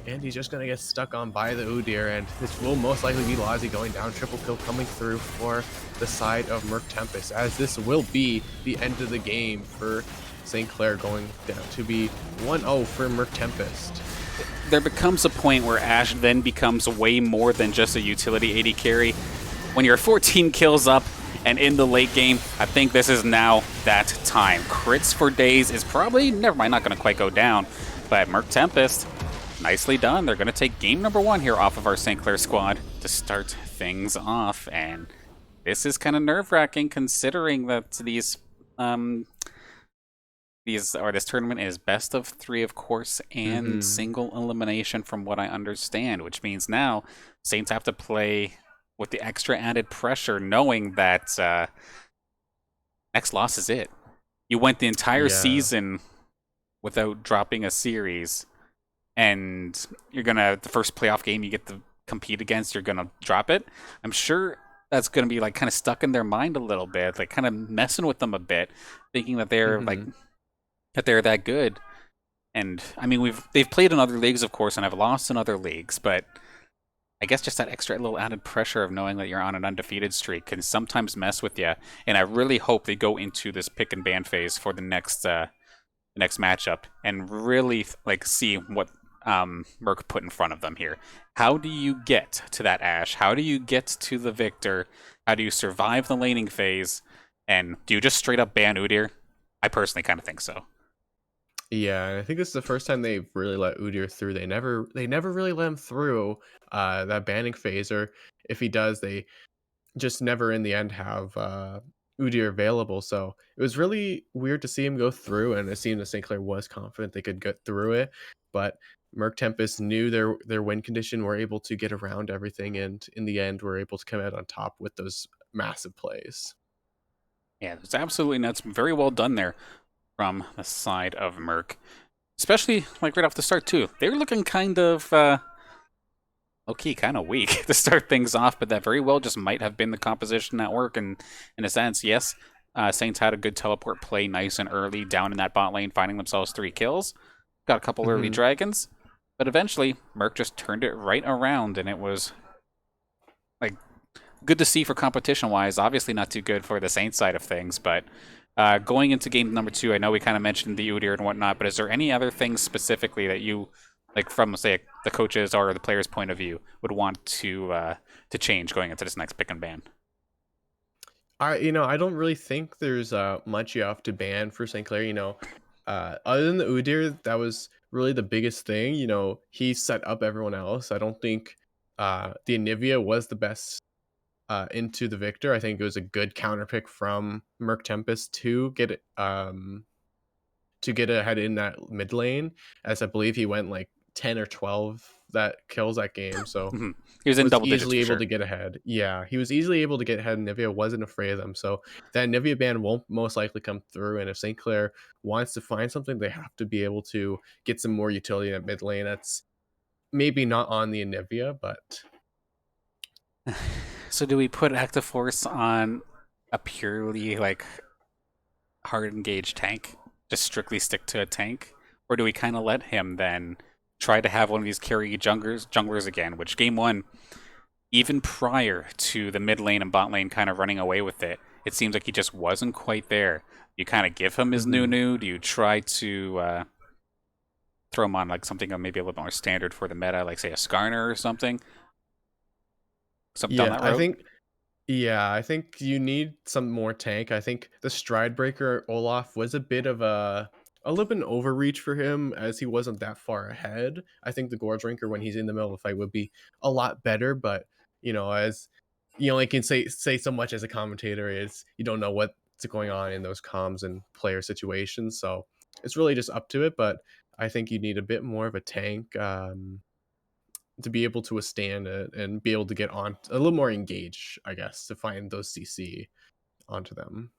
and he's just going to get stuck on by the Udyr, and this will most likely be Lazi going down. Triple kill coming through for the side of Murk Tempest, as this will be the end of the game for St. Clair, going down to be 1-0 for Murk Tempest. There becomes a point where Ash then becomes way more than just a utility AD carry. When you're 14 kills up and in the late game, I think this is now that time. Crits for days is probably, never mind, not going to quite go down, but Murk Tempest, nicely done. They're going to take game number 1 here off of our St. Clair squad to start things off, and this is kind of nerve-wracking considering that this tournament is best of 3, of course, and single elimination from what I understand, which means now Saints have to play with the extra added pressure, knowing that next loss is it. You went the entire season without dropping a series, and you're gonna, the first playoff game you get to compete against, you're gonna drop it. I'm sure that's gonna be like kind of stuck in their mind a little bit, like kind of messing with them a bit, thinking that they're like that they're that good. And I mean, they've played in other leagues, of course, and I've lost in other leagues, but I guess just that extra little added pressure of knowing that you're on an undefeated streak can sometimes mess with you. And I really hope they go into this pick and ban phase for the next matchup and really like see what Murk put in front of them here. How do you get to that Ash? How do you get to the Victor? How do you survive the laning phase? And do you just straight up ban Udyr? I personally kind of think so. Yeah, and I think this is the first time they've really let Udyr through. They never really let him through that banning phase, or if he does, they just never in the end have Udyr available. So it was really weird to see him go through, and it seemed that St. Clair was confident they could get through it, but Murk Tempest knew their win condition, were able to get around everything, and in the end were able to come out on top with those massive plays. Yeah, it's absolutely nuts. Very well done there from the side of Murk. especially like right off the start too. They were looking kind of okay, kind of weak to start things off, but that very well just might have been the composition at work. And in a sense, yes, Saints had a good teleport play, nice and early down in that bot lane, finding themselves 3 kills. Got a couple early Hmm. dragons, but eventually Murk just turned it right around, and it was like good to see for competition wise. Obviously, not too good for the Saints side of things, but. Going into game number 2, I know we kind of mentioned the Udyr and whatnot, but is there any other things specifically that you, like from say the coaches or the players' point of view, would want to change going into this next pick and ban? I don't really think there's much you have to ban for St. Clair. Other than the Udyr, that was really the biggest thing. He set up everyone else. I don't think the Anivia was the best into the Victor. I think it was a good counter pick from Murk Tempest to get ahead in that mid lane, as I believe he went like 10 or 12 that kills that game. So Mhm. He was in was double digits easily for able sure. to get ahead. Yeah, he was easily able to get ahead. Nivea wasn't afraid of them. So that Nivea ban won't most likely come through. And if St. Clair wants to find something, they have to be able to get some more utility at mid lane. That's maybe not on the Nivea, but So do we put active force on a purely like hard engaged tank? Just strictly stick to a tank? Or do we kind of let him then try to have one of these carry junglers again, which game 1, even prior to the mid lane and bot lane kind of running away with it, it seems like he just wasn't quite there. You kind of give him his mhm. new. Do you try to throw him on like something maybe a little bit more standard for the meta, like say a Skarner or something down Yeah, that I road? think Yeah, I think you need some more tank. I think the Stride Breaker Olaf was a bit of a little bit an overreach for him, as he wasn't that far ahead. I think the Gore Drinker, when he's in the middle of the fight, would be a lot better. But as you only can say so much as a commentator, is you don't know what's going on in those comms and player situations. So it's really just up to it. But I think you need a bit more of a tank. To be able to withstand it and be able to get on a little more engaged, I guess, to find those CC onto them.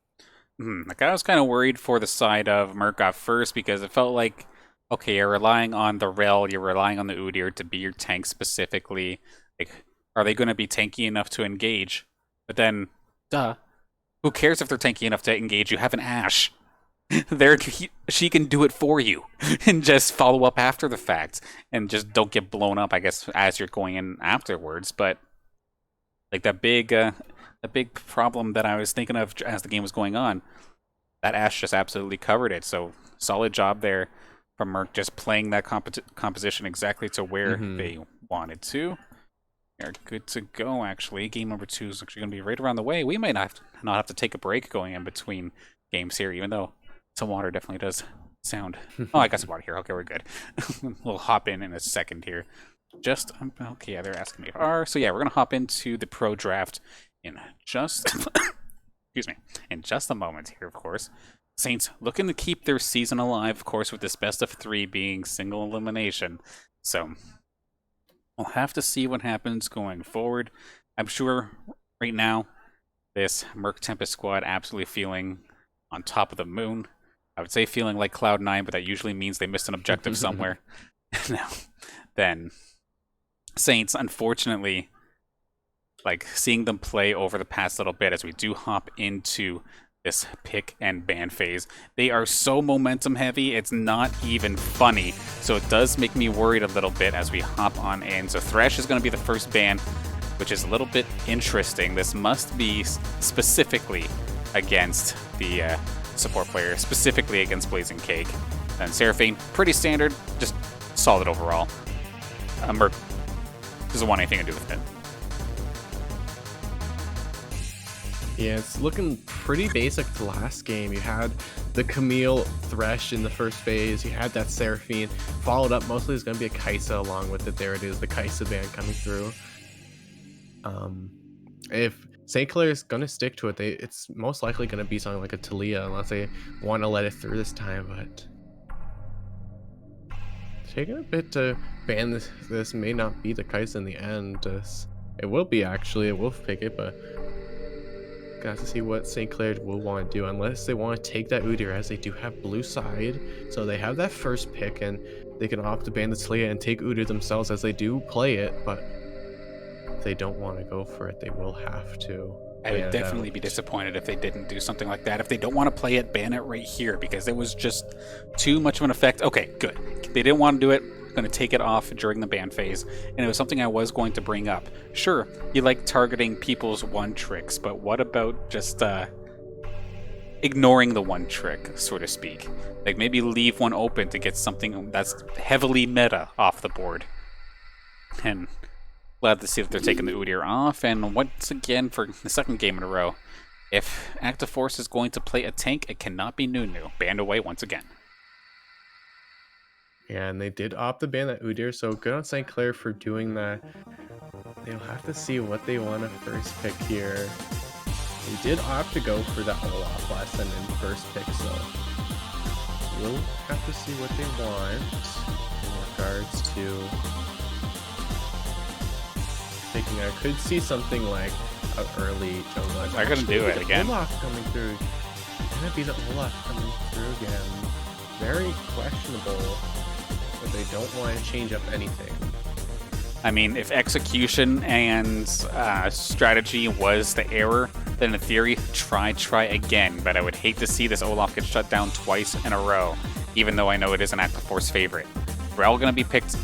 Like I was kind of worried for the side of Murkoff first because it felt like, okay, you're relying on the Rel, you're relying on the Udyr to be your tank specifically. Like, are they going to be tanky enough to engage? But then, duh, who cares if they're tanky enough to engage? You have an Ashe. She can do it for you and just follow up after the fact and just don't get blown up, I guess, as you're going in afterwards. But like that big problem that I was thinking of as the game was going on, that Ashe just absolutely covered it. So solid job there from Murk, just playing that composition exactly to where Hmm. they wanted to. They're good to go. Actually, game number 2 is actually going to be right around the way. We might not have to take a break going in between games here, even though some water definitely does sound. Oh, I got some water here. Okay, we're good. We'll hop in a second here. Just okay. Yeah, they're asking me if are. So yeah, we're gonna hop into the pro draft in just excuse me, in just a moment here, of course. Saints looking to keep their season alive, of course, with this best of 3 being single elimination. So we'll have to see what happens going forward. I'm sure right now this Merc Tempest squad absolutely feeling on top of the moon. I would say feeling like Cloud9, but that usually means they missed an objective somewhere. Now, then Saints, unfortunately, like seeing them play over the past little bit as we do hop into this pick and ban phase. They are so momentum heavy, it's not even funny. So it does make me worried a little bit as we hop on in. So Thresh is going to be the first ban, which is a little bit interesting. This must be specifically against the support player, specifically against Blazing Cake. And Seraphine, pretty standard, just solid overall. Murk doesn't want anything to do with it. Yeah, it's looking pretty basic to last game. You had the Camille Thresh in the first phase. You had that Seraphine. Followed up, mostly is going to be a Kaisa along with it. There it is, the Kaisa band coming through. If St. Clair is going to stick to it, it's most likely going to be something like a Talia, unless they want to let it through this time. But taking a bit to ban this may not be the Kaisa in the end. It will be, actually. It will pick it, but Got to see what St. Clair will want to do, unless they want to take that Udyr, as they do have blue side. So they have that first pick, and they can opt to ban the Talia and take Udyr themselves, as they do play it, but if they don't want to go for it, they will have to. I would definitely be disappointed if they didn't do something like that. If they don't want to play it, ban it right here, because it was just too much of an effect. Okay, good. They didn't want to do it. Going to take it off during the ban phase, and it was something I was going to bring up. Sure, you like targeting people's one tricks, but what about just ignoring the one trick, so to speak? Like, maybe leave one open to get something that's heavily meta off the board. And glad to see that they're taking the Udyr off, and once again, for the second game in a row, if Active Force is going to play a tank, it cannot be Nunu. Banned away once again. Yeah, and they did opt to ban that Udyr, so good on St. Clair for doing that. They'll have to see what they want to first pick here. They did opt to go for that Olaf last time in first pick, so we'll have to see what they want in regards to thinking. I could see something like an early jungle. They're going to do it again. Olaf coming through. It's gonna be the Olaf coming through again. Very questionable. But they don't want to change up anything. I mean, if execution and strategy was the error, then in theory, try again. But I would hate to see this Olaf get shut down twice in a row, even though I know it is an Active Force favorite. Rel going to be picked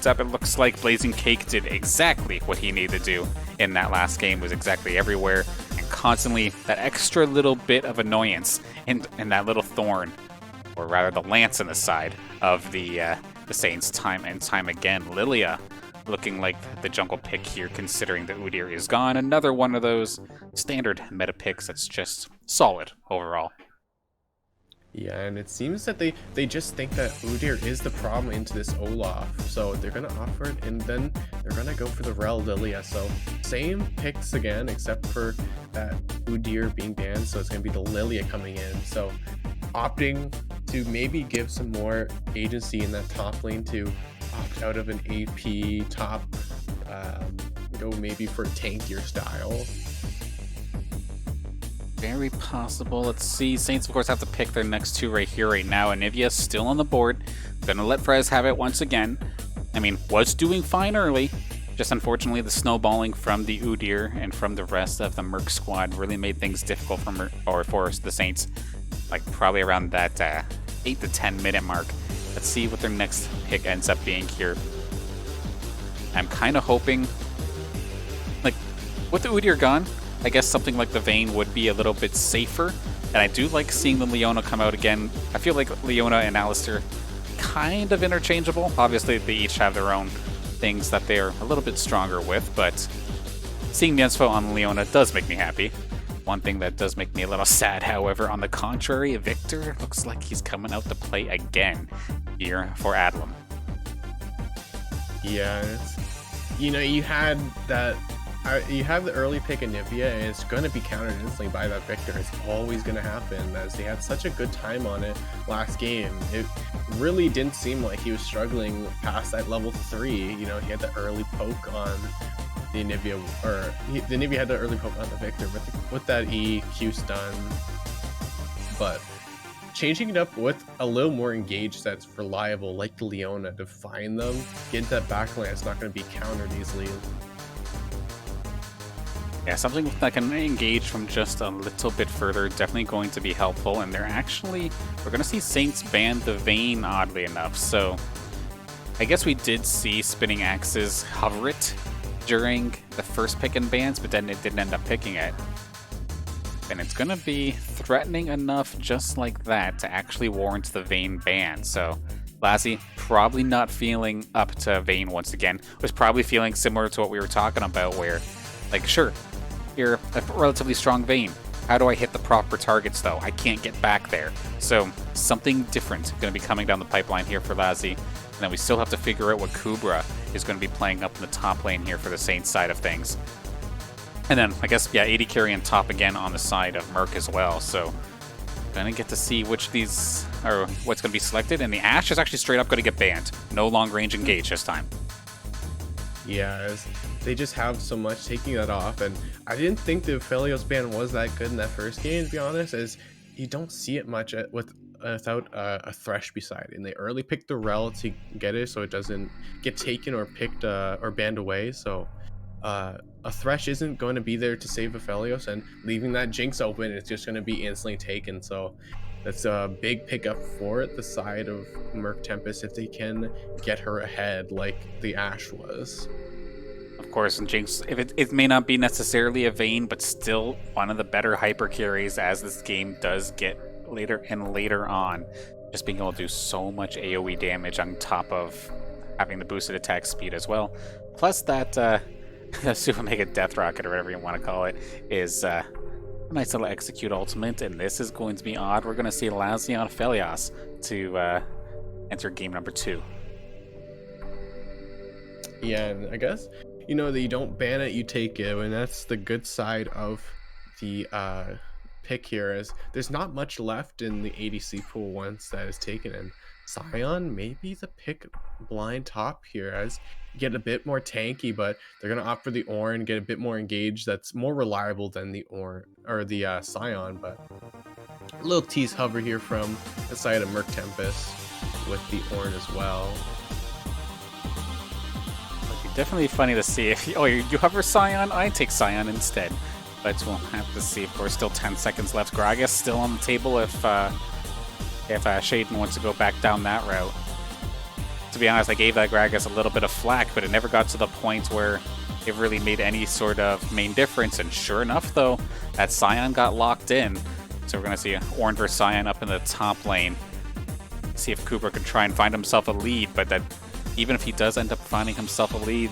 up. It looks like Blazing Cake did exactly what he needed to do in that last game, was exactly everywhere, and constantly that extra little bit of annoyance and that little thorn, or rather the lance in the side of the Saints time and time again. Lilia looking like the jungle pick here, considering that Udyr is gone. Another one of those standard meta picks that's just solid overall. Yeah, and it seems that they just think that Udyr is the problem into this Olaf. So they're going to offer it, and then they're going to go for the Rel Lilia. So same picks again, except for that Udyr being banned. So it's going to be the Lilia coming in. So opting to maybe give some more agency in that top lane to opt out of an AP top, go maybe for tankier style. Very possible. Let's see. Saints, of course, have to pick their next two right here, right now. Anivia's still on the board. Gonna let Frez have it once again. I mean, was doing fine early. Just unfortunately, the snowballing from the Udyr and from the rest of the Murk squad really made things difficult for the Saints. Like, probably around that 8 to 10 minute mark. Let's see what their next pick ends up being here. I'm kind of hoping, like, with the Udyr gone, I guess something like the Vayne would be a little bit safer. And I do like seeing the Leona come out again. I feel like Leona and Alistar kind of interchangeable. Obviously, they each have their own things that they're a little bit stronger with, but seeing Niensfo on Leona does make me happy. One thing that does make me a little sad, however, on the contrary, Victor looks like he's coming out to play again here for Adlam. Yeah, you had that. You have the early pick Anivia, and it's going to be countered instantly by that Victor. It's always going to happen, as they had such a good time on it last game. It really didn't seem like he was struggling past that level 3. He had the early poke on the Anivia, or the Anivia had the early poke on the Victor with that EQ stun. But changing it up with a little more engaged that's reliable, like the Leona, to find them, get that backline, it's not going to be countered easily. Yeah, something that can engage from just a little bit further, definitely going to be helpful. And we're going to see Saints ban the Vayne, oddly enough. So I guess we did see Spinning Axes hover it during the first pick and bans, but then it didn't end up picking it. And it's going to be threatening enough just like that to actually warrant the Vayne ban. So Lassie probably not feeling up to Vayne once again. Was probably feeling similar to what we were talking about, where, like, sure, you're a relatively strong Vayne. How do I hit the proper targets, though? I can't get back there. So something different going to be coming down the pipeline here for Lassie. And then we still have to figure out what Kubra is going to be playing up in the top lane here for the Saints side of things. And then, I guess, yeah, AD carry and top again on the side of Murk as well. So going to get to see which these, or what's going to be selected. And the Ashe is actually straight up going to get banned. No long range engage this time. Yeah, they just have so much taking that off, and I didn't think the Aphelios ban was that good in that first game, to be honest, as you don't see it much without a Thresh beside it. And they early picked the Rel to get it so it doesn't get taken or picked or banned away. So a Thresh isn't going to be there to save Aphelios, and leaving that Jinx open is just going to be instantly taken. So that's a big pickup for the side of Murk Tempest if they can get her ahead like the Ashe was. Of course, and Jinx, if it may not be necessarily a Vayne, but still one of the better hyper carries as this game does get later and later on. Just being able to do so much AoE damage on top of having the boosted attack speed as well. Plus that Super Mega Death Rocket, or whatever you want to call it, is a nice little execute ultimate, and this is going to be odd. We're going to see Lazion Felios to enter game number 2. Yeah, and I guess, you know, that you don't ban it, you take it, and that's the good side of the pick here, is there's not much left in the ADC pool once that is taken, and Sion may be the pick blind top here, as you get a bit more tanky, but they're going to opt for the Ornn, get a bit more engaged, that's more reliable than the Ornn, or the Sion, but a little tease hover here from the side of Murk Tempest with the Ornn as well. Definitely funny to see if you hover Sion. I take Sion instead, but we'll have to see. Of course, still 10 seconds left. Gragas still on the table if Shaden wants to go back down that route. To be honest, I gave that Gragas a little bit of flack, but it never got to the point where it really made any sort of main difference. And sure enough, though, that Sion got locked in. So we're going to see Ornn versus Sion up in the top lane. See if Cooper can try and find himself a lead, but that even if he does end up finding himself a lead,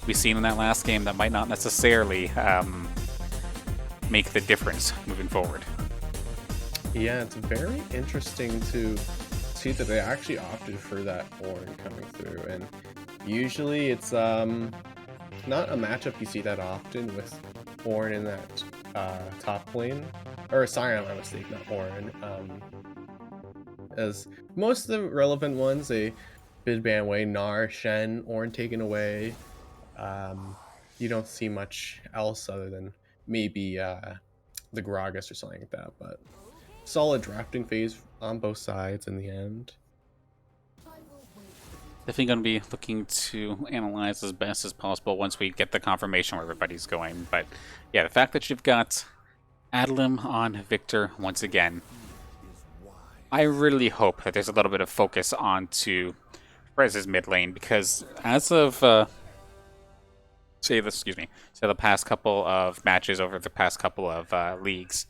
we've seen in that last game that might not necessarily make the difference moving forward. Yeah, it's very interesting to see that they actually opted for that Ornn coming through, and usually it's not a matchup you see that often with Ornn in that top lane, or Sion, my mistake, not Ornn. As most of the relevant ones, they bid ban away, Gnar, Shen, Ornn taken away. You don't see much else other than maybe the Gragas or something like that, but solid drafting phase on both sides in the end. Definitely going to be looking to analyze as best as possible once we get the confirmation where everybody's going. But yeah, the fact that you've got Adelim on Victor once again, I really hope that there's a little bit of focus onto Frez's mid lane, because as of say the past couple of matches over the past couple of leagues,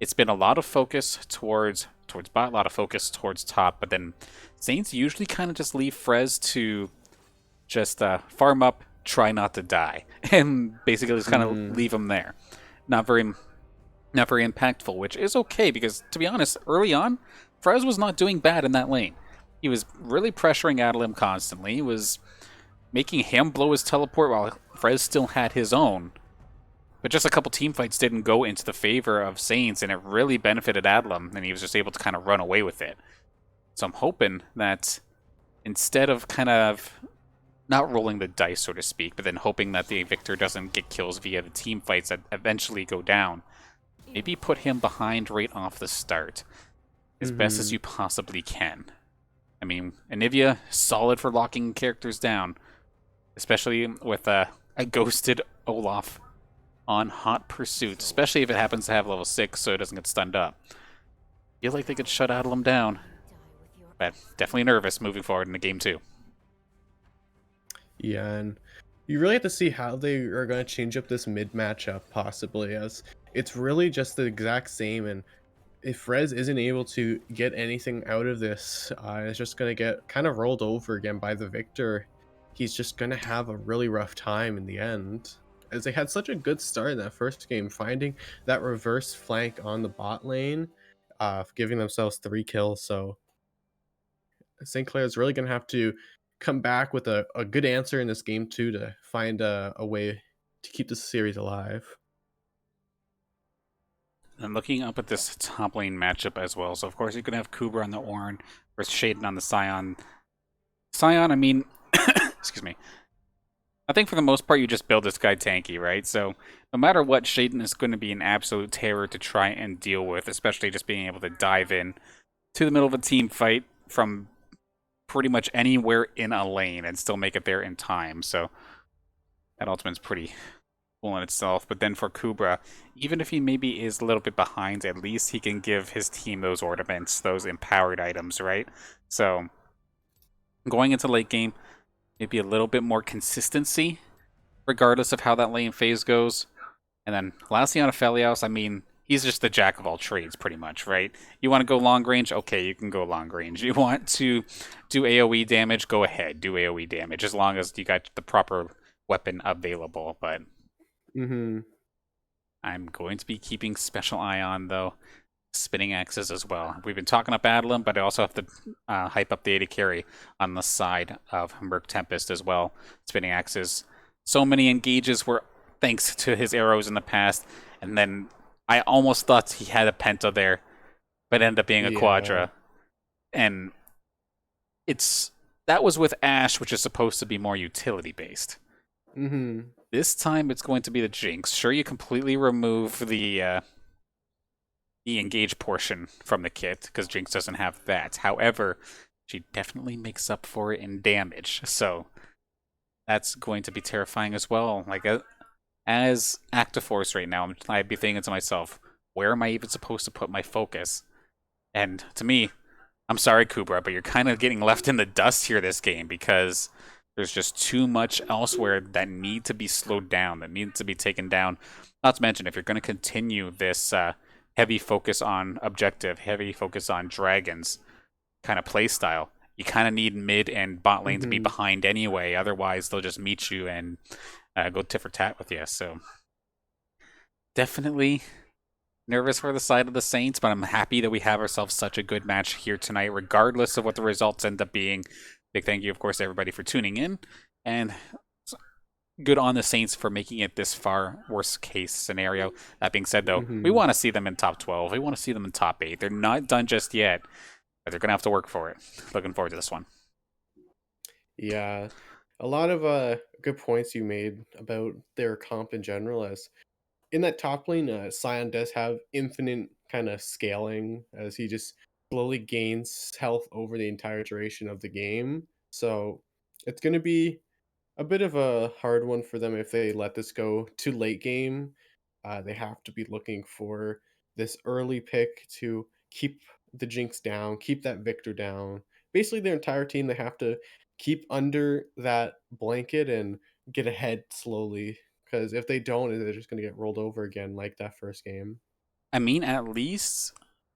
it's been a lot of focus towards bot, a lot of focus towards top, but then Saints usually kind of just leave Frez to just farm up, try not to die, and basically just kind of leave him there. Not very impactful, which is okay, because to be honest, early on, Frez was not doing bad in that lane. He was really pressuring Adelim constantly. He was making him blow his teleport while Frez still had his own. But just a couple team fights didn't go into the favor of Saints, and it really benefited Adelim, and he was just able to kind of run away with it. So I'm hoping that instead of kind of not rolling the dice, so to speak, but then hoping that the Victor doesn't get kills via the team fights that eventually go down, maybe put him behind right off the start as best as you possibly can. I mean, Anivia, solid for locking characters down, especially with a ghosted Olaf on Hot Pursuit, especially if it happens to have level 6 so it doesn't get stunned up. Feel like they could shut Adelim down, but definitely nervous moving forward into game 2. Yeah, and you really have to see how they are going to change up this mid matchup, possibly, as it's really just the exact same, and if Frez isn't able to get anything out of this, it's just going to get kind of rolled over again by the Victor. He's just going to have a really rough time in the end, as they had such a good start in that first game, finding that reverse flank on the bot lane, giving themselves 3 kills. So St. Clair is really going to have to come back with a good answer in this game too, to find a way to keep this series alive. And looking up at this top lane matchup as well, so of course you can have Kubra on the Ornn versus Shaden on the Sion. Sion, I mean, excuse me. I think for the most part, you just build this guy tanky, right? So no matter what, Shaden is going to be an absolute terror to try and deal with, especially just being able to dive in to the middle of a team fight from pretty much anywhere in a lane and still make it there in time. So that ultimate's pretty cool in itself. But then for Kubra, even if he maybe is a little bit behind, at least he can give his team those ornaments, those empowered items, right? So going into late game, maybe a little bit more consistency, regardless of how that lane phase goes. And then lastly on Aphelios, I mean, he's just the jack of all trades, pretty much, right? You want to go long range? Okay, you can go long range. You want to do AoE damage? Go ahead, do AoE damage, as long as you got the proper weapon available. But Mm-hmm. I'm going to be keeping special eye on, though, spinning axes as well. We've been talking up Adelim, but I also have to hype up the AD carry on the side of Murk Tempest as well. Spinning axes. So many engages were thanks to his arrows in the past, and then I almost thought he had a penta there, but ended up being a Yeah. quadra. And it's that was with Ash, which is supposed to be more utility based. Mm-hmm. This time it's going to be the Jinx. Sure, you completely remove the engage portion from the kit because Jinx doesn't have that. However, she definitely makes up for it in damage. So that's going to be terrifying as well. Like as active force right now, I'd be thinking to myself, where am I even supposed to put my focus? And to me, I'm sorry, Kubra, but you're kind of getting left in the dust here this game because there's just too much elsewhere that need to be slowed down, that needs to be taken down. Not to mention, if you're going to continue this heavy focus on objective, heavy focus on dragons kind of play style, you kind of need mid and bot lane to be Mm-hmm. behind anyway. Otherwise, they'll just meet you and go tit for tat with you. So definitely nervous for the side of the Saints, but I'm happy that we have ourselves such a good match here tonight, regardless of what the results end up being. Big thank you, of course, to everybody for tuning in, and good on the Saints for making it this far. Worst case scenario. That being said, though, we Mm-hmm. want to see them in top 12. We want to see them in top 8. They're not done just yet, but they're gonna have to work for it. Looking forward to this one. Yeah. A lot of good points you made about their comp in general. As in that top lane, Sion does have infinite kind of scaling as he just slowly gains health over the entire duration of the game. So it's going to be a bit of a hard one for them if they let this go too late game. They have to be looking for this early pick to keep the Jinx down, keep that Victor down. Basically, their entire team, they have to keep under that blanket and get ahead slowly. Because if they don't, they're just going to get rolled over again like that first game. I mean, at least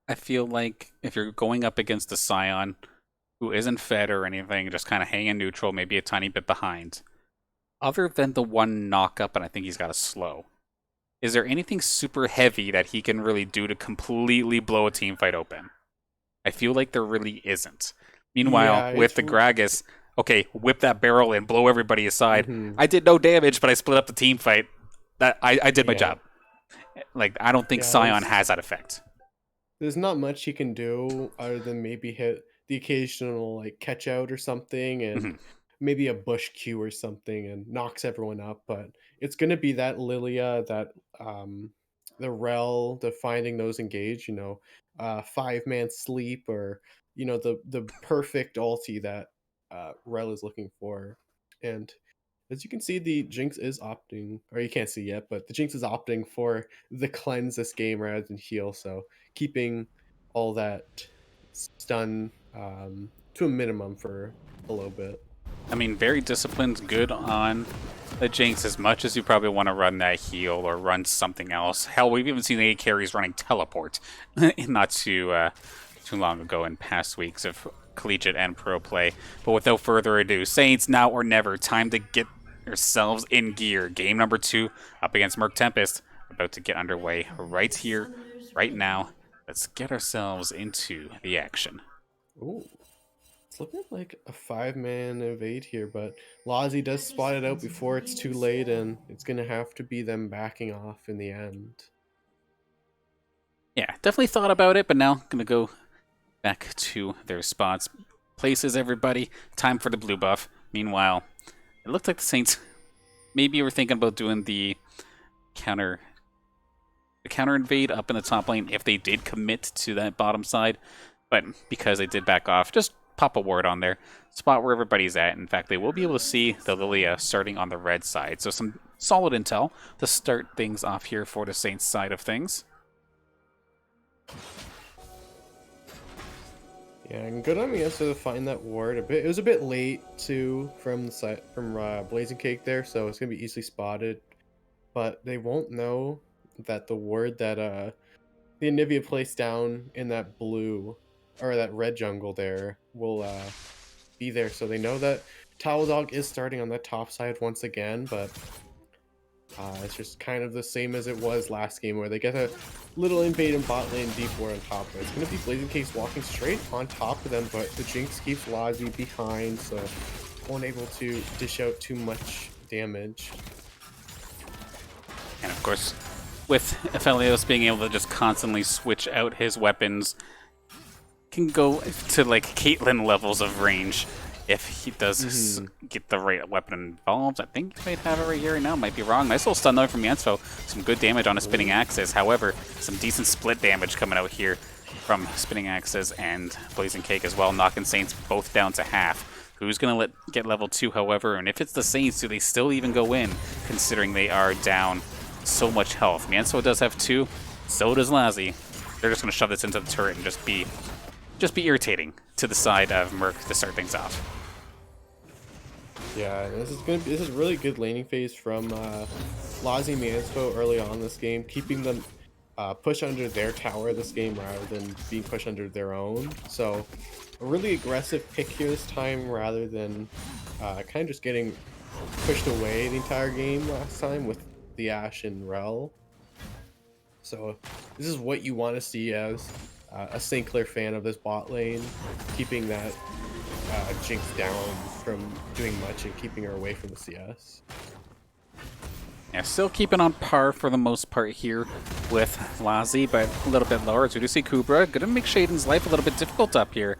I feel like if you're going up against a Scion who isn't fed or anything, just kind of hanging neutral, maybe a tiny bit behind, other than the one knock up, and I think he's got a slow. Is there anything super heavy that he can really do to completely blow a team fight open? I feel like there really isn't. Meanwhile, Yeah, with it's. the Gragas, okay, whip that barrel and blow everybody aside. Mhm. I did no damage, but I split up the team fight. That I did my Yeah, job. Like I don't think yeah. Scion has that effect. There's not much he can do other than maybe hit the occasional like catch out or something and Mhm. maybe a bush Q or something and knocks everyone up, but it's gonna be that Lilia, that the Rel, the finding those engage, 5-man sleep or the perfect ulti that Rel is looking for. And as you can see, the Jinx is opting, or you can't see yet, but the Jinx is opting for the cleanse this game rather than heal. So keeping all that stun to a minimum for a little bit. I mean, very disciplined, good on the Jinx as much as you probably want to run that heal or run something else. Hell, we've even seen A carries running teleport not too long ago in past weeks of collegiate and pro play. But without further ado, Saints now or never, time to get yourselves in gear. Game number 2 up against Murk Tempest, about to get underway right here, right now. Let's get ourselves into the action. Ooh, it's looking like a 5-man evade here, but Lazi does spot it out before it's too late, and it's gonna have to be them backing off in the end. Yeah, definitely thought about it, but now gonna go back to their spots. Places everybody. Time for the blue buff. Meanwhile, it looked like the Saints maybe you were thinking about doing the counter invade up in the top lane if they did commit to that bottom side, but because they did back off, just pop a ward on there, spot where everybody's at. In fact, they will be able to see the Lilia starting on the red side, so some solid intel to start things off here for the Saints side of things. Yeah, and good on me to find that ward a bit. It was a bit late too from the side from Blazing Cake there, so it's gonna be easily spotted. But they won't know that the ward that the Anivia placed down in that blue or that red jungle there will be there, so they know that Towel Dog is starting on the top side once again, but it's just kind of the same as it was last game, where they get a little invade in bot lane, deep ward on top. But it's going to be Blazing Cakes walking straight on top of them, but the Jinx keeps Lazi behind, so won't able to dish out too much damage. And of course, with Aphelios being able to just constantly switch out his weapons, can go to like Caitlyn levels of range if he does get the right weapon involved. I think he might have it right here right now. Might be wrong. Nice little stun though from Yansfo. Some good damage on a spinning axis. However, some decent split damage coming out here from spinning axis and Blazing Cake as well, knocking Saints both down to half. Who's going to get level 2, however, and if it's the Saints, do they still even go in, considering they are down so much health? Mianso does have 2, so does Lazi. They're just going to shove this into the turret and just be irritating to the side of Murk to start things off. Yeah, this is really good laning phase from Lazi and Mianso early on in this game, keeping them push under their tower this game rather than being pushed under their own. So a really aggressive pick here this time rather than kind of just getting pushed away the entire game last time with the Ashe and Rel. So this is what you want to see as a St. Clair fan of this bot lane, keeping that Jinx down from doing much and keeping her away from the CS. Yeah, still keeping on par for the most part here with Lazi, but a little bit lower. As we do see Kubra, gonna make Shaden's life a little bit difficult up here.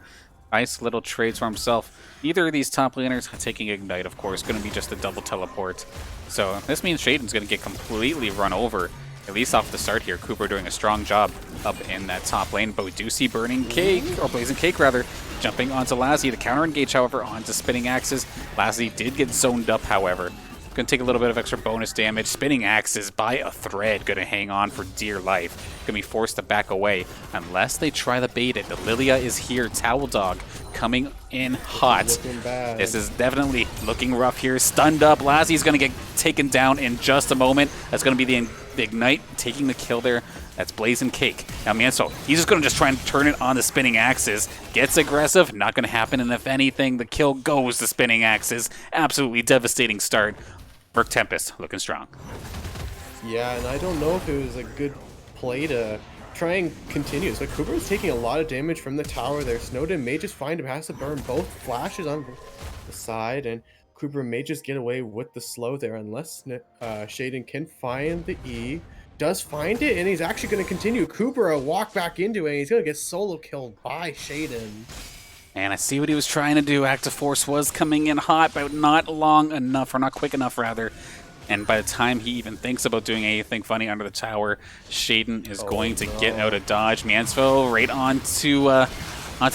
Nice little trades for himself. Neither of these top laners taking Ignite, of course, gonna be just a double teleport. So this means Shaden's gonna get completely run over, at least off the start here. Kubra doing a strong job up in that top lane, but we do see Burning Cake, or Blazing Cake rather, jumping onto Lazi. The counter engage, however, onto Spinning Axes. Lazi did get zoned up, however. Gonna take a little bit of extra bonus damage. Spinning Axes by a thread, gonna hang on for dear life. Gonna be forced to back away unless they try to bait it. The Lilia is here. Towel Dog coming in hot. This is definitely looking rough here. Stunned up. Lazi's gonna get taken down in just a moment. That's gonna be the Ignite taking the kill there. That's Blazing Cake. Now Manso, he's just going to turn it on the Spinning Axes. Gets aggressive, not going to happen, and if anything, the kill goes to Spinning Axes. Absolutely devastating start. Murk Tempest looking strong. Yeah, and I don't know if it was a good play to try and continue. So Cooper is taking a lot of damage from the tower there. Snowden may just find him, has to burn both flashes on the side, and Cooper may just get away with the slow there unless Shaden can find the E. Does find it, and he's actually going to continue. Cooper walk back into it, and he's going to get solo killed by Shaden. And I see what he was trying to do. Active Force was coming in hot, but not long enough, or not quick enough, rather. And by the time he even thinks about doing anything funny under the tower, Shaden is going to get out of dodge. Miansfo right onto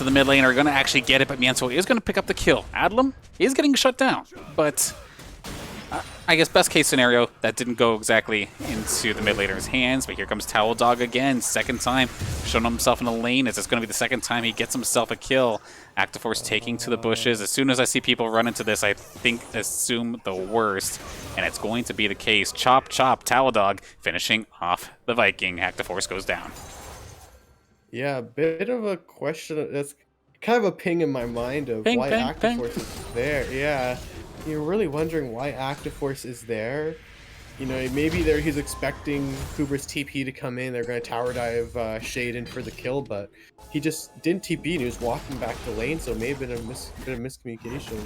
the mid lane are going to actually get it, but Miansfo is going to pick up the kill. Adlam is getting shut down, but I guess best case scenario, that didn't go exactly into the mid laner's hands, but here comes Towel Dog again, second time showing himself in the lane. Is this going to be the second time he gets himself a kill? Active Force taking to the bushes. As soon as I see people run into this, I assume the worst, and it's going to be the case. Chop, chop, Towel Dog finishing off the Viking. Active Force goes down. Yeah, a bit of a question. That's kind of a ping in my mind of why Active Force is there. Yeah. You're really wondering why Active Force is there. You know, maybe he's expecting Kuber's TP to come in. They're going to tower dive Shaden for the kill, but he just didn't TP and he was walking back the lane, so it may have been a bit of miscommunication.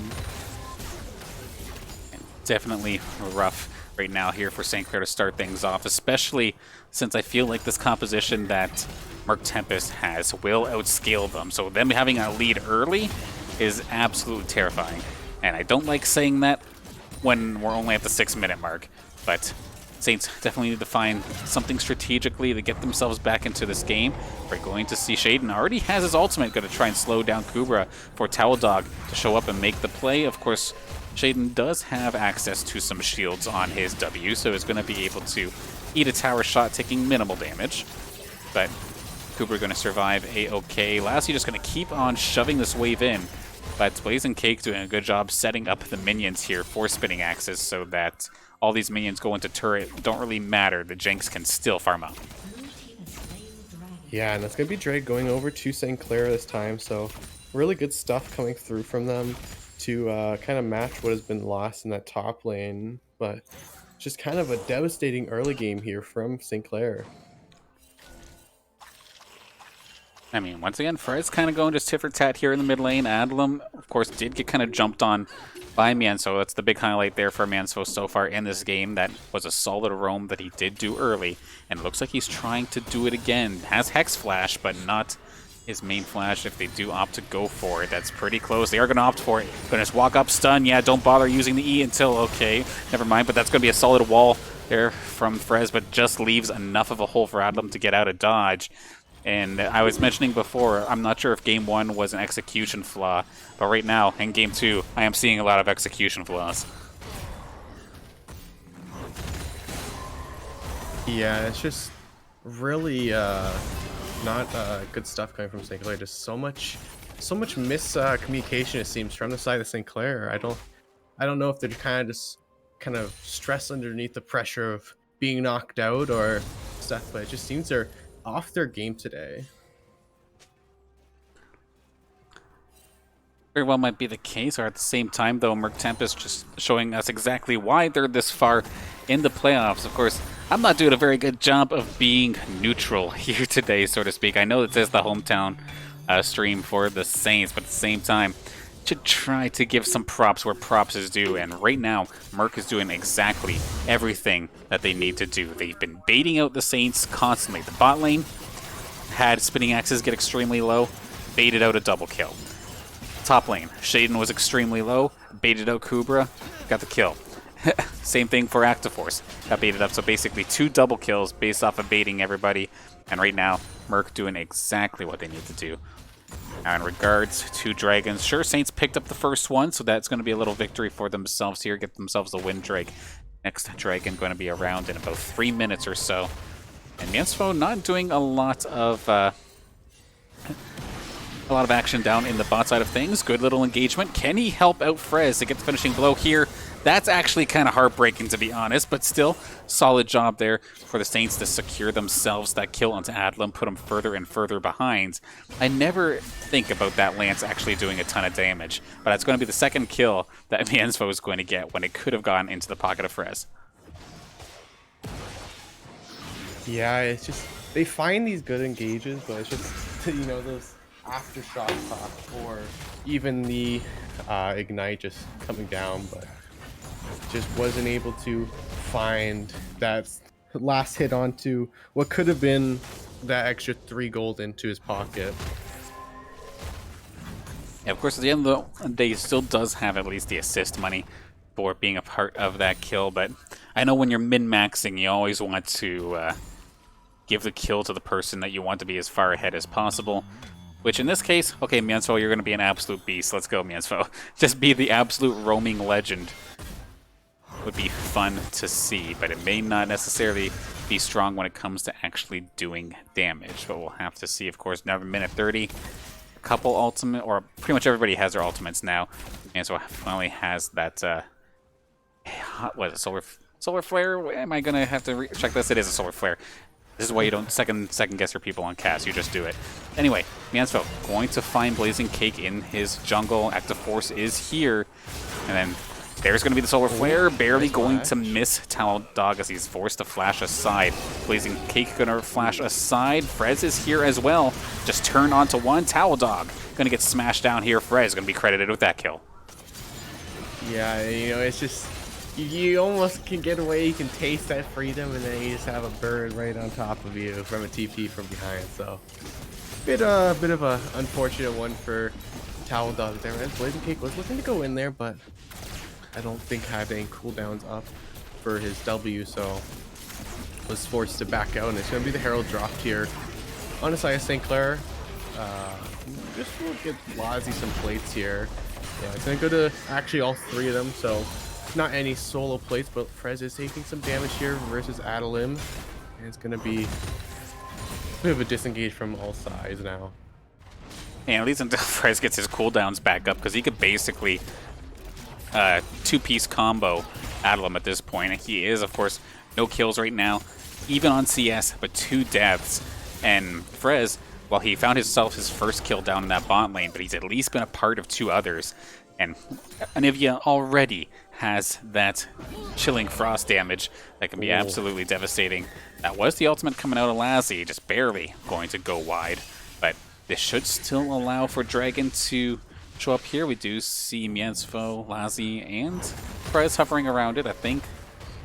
Definitely rough right now here for St. Clair to start things off, especially since I feel like this composition that Murk Tempest has will outscale them. So them having a lead early is absolutely terrifying. And I don't like saying that, when we're only at the 6-minute mark. But Saints definitely need to find something strategically to get themselves back into this game. We're going to see Shaden already has his ultimate, going to try and slow down Kubra for Towel Dog to show up and make the play. Of course, Shaden does have access to some shields on his W, so is going to be able to eat a tower shot, taking minimal damage. But Kubra going to survive A-OK. Lassie just going to keep on shoving this wave in. But Blazing Cake doing a good job setting up the minions here for spinning axes so that all these minions go into turret. Don't really matter. The Jinx can still farm up. Yeah, and that's going to be Drake going over to St. Clair this time. So really good stuff coming through from them to kind of match what has been lost in that top lane. But just kind of a devastating early game here from St. Clair. I mean, once again, Frez kind of going just tit for tat here in the mid lane. Adlam, of course, did get kind of jumped on by Mienso. That's the big highlight there for Mienso so far in this game. That was a solid roam that he did do early. And it looks like he's trying to do it again. Has Hex Flash, but not his main flash if they do opt to go for it. That's pretty close. They are going to opt for it. Going to just walk up, stun. Yeah, don't bother using the E until, okay, never mind. But that's going to be a solid wall there from Frez, but just leaves enough of a hole for Adlam to get out of dodge. And I was mentioning before, I'm not sure if Game 1 was an execution flaw, but right now, in Game 2, I am seeing a lot of execution flaws. Yeah, it's just really not good stuff coming from St. Clair. Just so much miscommunication, it seems, from the side of St. Clair. I don't know if they're kind of stressed underneath the pressure of being knocked out or stuff, but it just seems they're off their game today. Very well might be the case, or at the same time, though, Murk Tempest just showing us exactly why they're this far in the playoffs. Of course, I'm not doing a very good job of being neutral here today, so to speak. I know it says the hometown stream for the Saints, but at the same time, should try to give some props where props is due. And right now, Murk is doing exactly everything that they need to do. They've been baiting out the Saints constantly. The bot lane had spinning axes get extremely low, baited out a double kill. Top lane, Shaden was extremely low, baited out Kubra, got the kill. Same thing for Active Force, got baited up. So basically 2 double kills based off of baiting everybody. And right now, Murk doing exactly what they need to do. Now in regards to Dragons, sure, Saints picked up the first one, so that's going to be a little victory for themselves here, get themselves a win Drake. Next Dragon going to be around in about 3 minutes or so. And Mienso not doing a lot of action down in the bot side of things. Good little engagement. Can he help out Frez to get the finishing blow here? That's actually kind of heartbreaking, to be honest, but still, solid job there for the Saints to secure themselves that kill onto Adlam, put them further and further behind. I never think about that Lance actually doing a ton of damage, but it's going to be the second kill that Mienso is going to get when it could have gone into the pocket of Frez. Yeah, it's just, they find these good engages, but it's just, you know, those aftershock pop or even the ignite just coming down, but just wasn't able to find that last hit onto what could have been that extra 3 gold into his pocket. Yeah, of course, at the end of the day, he still does have at least the assist money for being a part of that kill, but I know when you're min-maxing, you always want to give the kill to the person that you want to be as far ahead as possible. Which in this case, okay, Mienso, you're going to be an absolute beast. Let's go, Mienso. Just be the absolute roaming legend. Would be fun to see, but it may not necessarily be strong when it comes to actually doing damage. But we'll have to see, of course. Now, minute 30, a couple ultimate, or pretty much everybody has their ultimates now. And so finally has that, what is it, solar flare? Am I going to have to check this? It is a solar flare. This is why you don't second guess your people on cast. You just do it. Anyway, Mienso going to find Blazing Cake in his jungle. Active Force is here. And then there's going to be the solar flare. Barely going to miss Towel Dog as he's forced to flash aside. Blazing Cake going to flash aside. Frez is here as well. Just turn onto one. Towel Dog going to get smashed down here. Frez going to be credited with that kill. Yeah, you know, it's just, you almost can get away, you can taste that freedom, and then you just have a bird right on top of you from a TP from behind. So, bit of a unfortunate one for Towel Dog there. Blazing Cake was looking to go in there, but I don't think had any cooldowns up for his W, so was forced to back out, and it's going to be the Herald dropped here on the side of St. Clair. Just will get Lazi some plates here. Yeah, it's going to go to actually all three of them, so not any solo plates, but Frez is taking some damage here versus Adelim, and it's going to be a bit of a disengage from all sides now. And at least until Frez gets his cooldowns back up, because he could basically two-piece combo Adelim at this point. And he is, of course, no kills right now, even on CS, but 2 deaths. And Frez, well, he found himself his first kill down in that bot lane, but he's at least been a part of 2 others. And Anivia already has that chilling frost damage that can be absolutely devastating. That was the ultimate coming out of Lassie, just barely going to go wide. But this should still allow for Dragon to show up here. We do see Mienzfo, Lassie, and Frez hovering around it. I think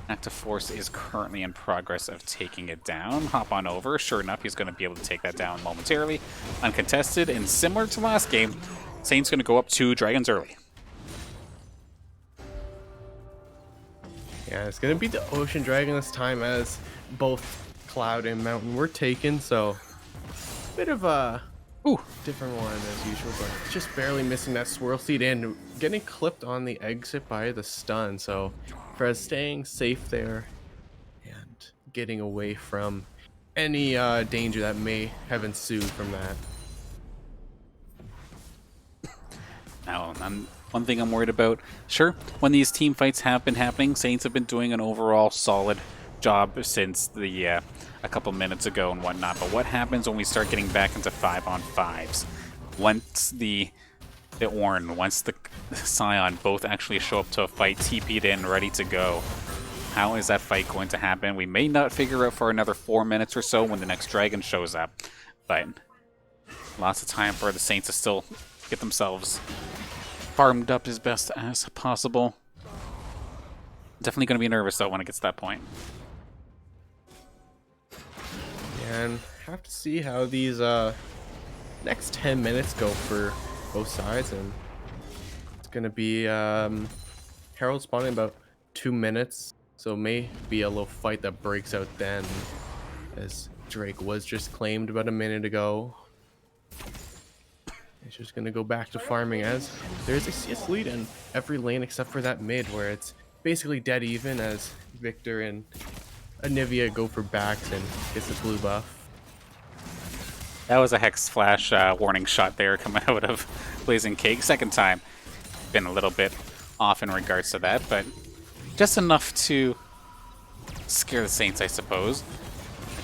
Active Force is currently in progress of taking it down. Hop on over. Sure enough, he's going to be able to take that down momentarily. Uncontested, and similar to last game, Saint's going to go up 2 Dragons early. Yeah, it's going to be the Ocean Dragon this time, as both Cloud and Mountain were taken, so bit of a different one as usual, but just barely missing that Swirl Seed and getting clipped on the exit by the stun, so Frez staying safe there and getting away from any danger that may have ensued from that. Now, one thing I'm worried about, sure, when these team fights have been happening, Saints have been doing an overall solid job since the a couple minutes ago and whatnot, but what happens when we start getting back into 5-on-5s? Once the Ornn, once the Scion both actually show up to a fight, TP'd in, ready to go, how is that fight going to happen? We may not figure out for another 4 minutes or so when the next Dragon shows up, but lots of time for the Saints to still get themselves farmed up as best as possible. Definitely going to be nervous, though, when it gets to that point. And have to see how these next 10 minutes go for both sides, and it's going to be Herald spawning about 2 minutes, so may be a little fight that breaks out then, as Drake was just claimed about a minute ago. It's just going to go back to farming, as there's a CS lead in every lane except for that mid, where it's basically dead even as Victor and Anivia go for backs and gets the blue buff. That was a Hex Flash warning shot there coming out of Blazing Cake. Second time. Been a little bit off in regards to that, but just enough to scare the Saints, I suppose.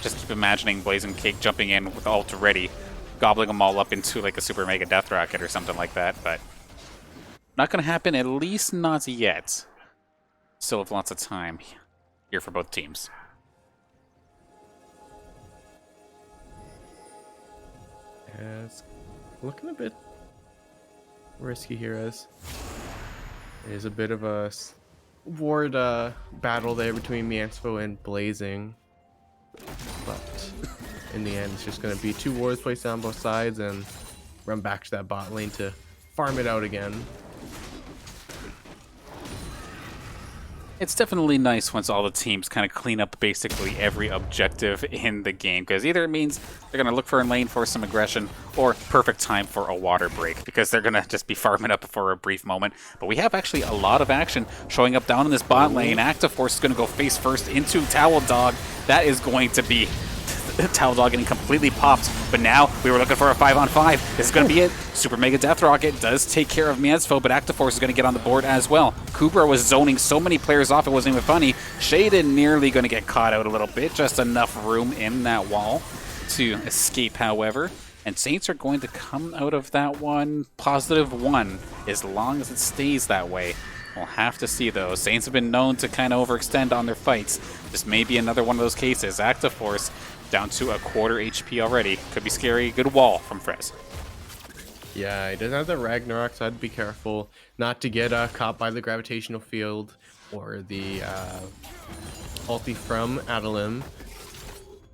Just keep imagining Blazing Cake jumping in with ult ready, gobbling them all up into like a Super Mega Death Rocket or something like that, but not going to happen, at least not yet. Still have lots of time here for both teams. Yeah, it's looking a bit risky here, as there's a bit of a ward battle there between Mienzfo and Blazing, but in the end it's just going to be 2 wards placed on both sides and run back to that bot lane to farm it out again. It's definitely nice once all the teams kind of clean up basically every objective in the game, because either it means they're going to look for a lane for some aggression, or perfect time for a water break, because they're going to just be farming up for a brief moment. But we have actually a lot of action showing up down in this bot lane. Active Force is going to go face first into Towel Dog. That is going to be Towel Dog getting completely popped, but now we were looking for a 5-on-5. This is going to be it. Super Mega Death Rocket does take care of Mienzfo, but Active Force is going to get on the board as well. Kubra was zoning so many players off, it wasn't even funny. Shaden nearly going to get caught out a little bit, just enough room in that wall to escape, however. And Saints are going to come out of that one +1, as long as it stays that way. We'll have to see, though. Saints have been known to kind of overextend on their fights. This may be another one of those cases. Active Force down to a quarter HP already. Could be scary. Good wall from Frez. Yeah, he doesn't have the Ragnarok, so I'd be careful not to get caught by the gravitational field or the ulti from Adelim.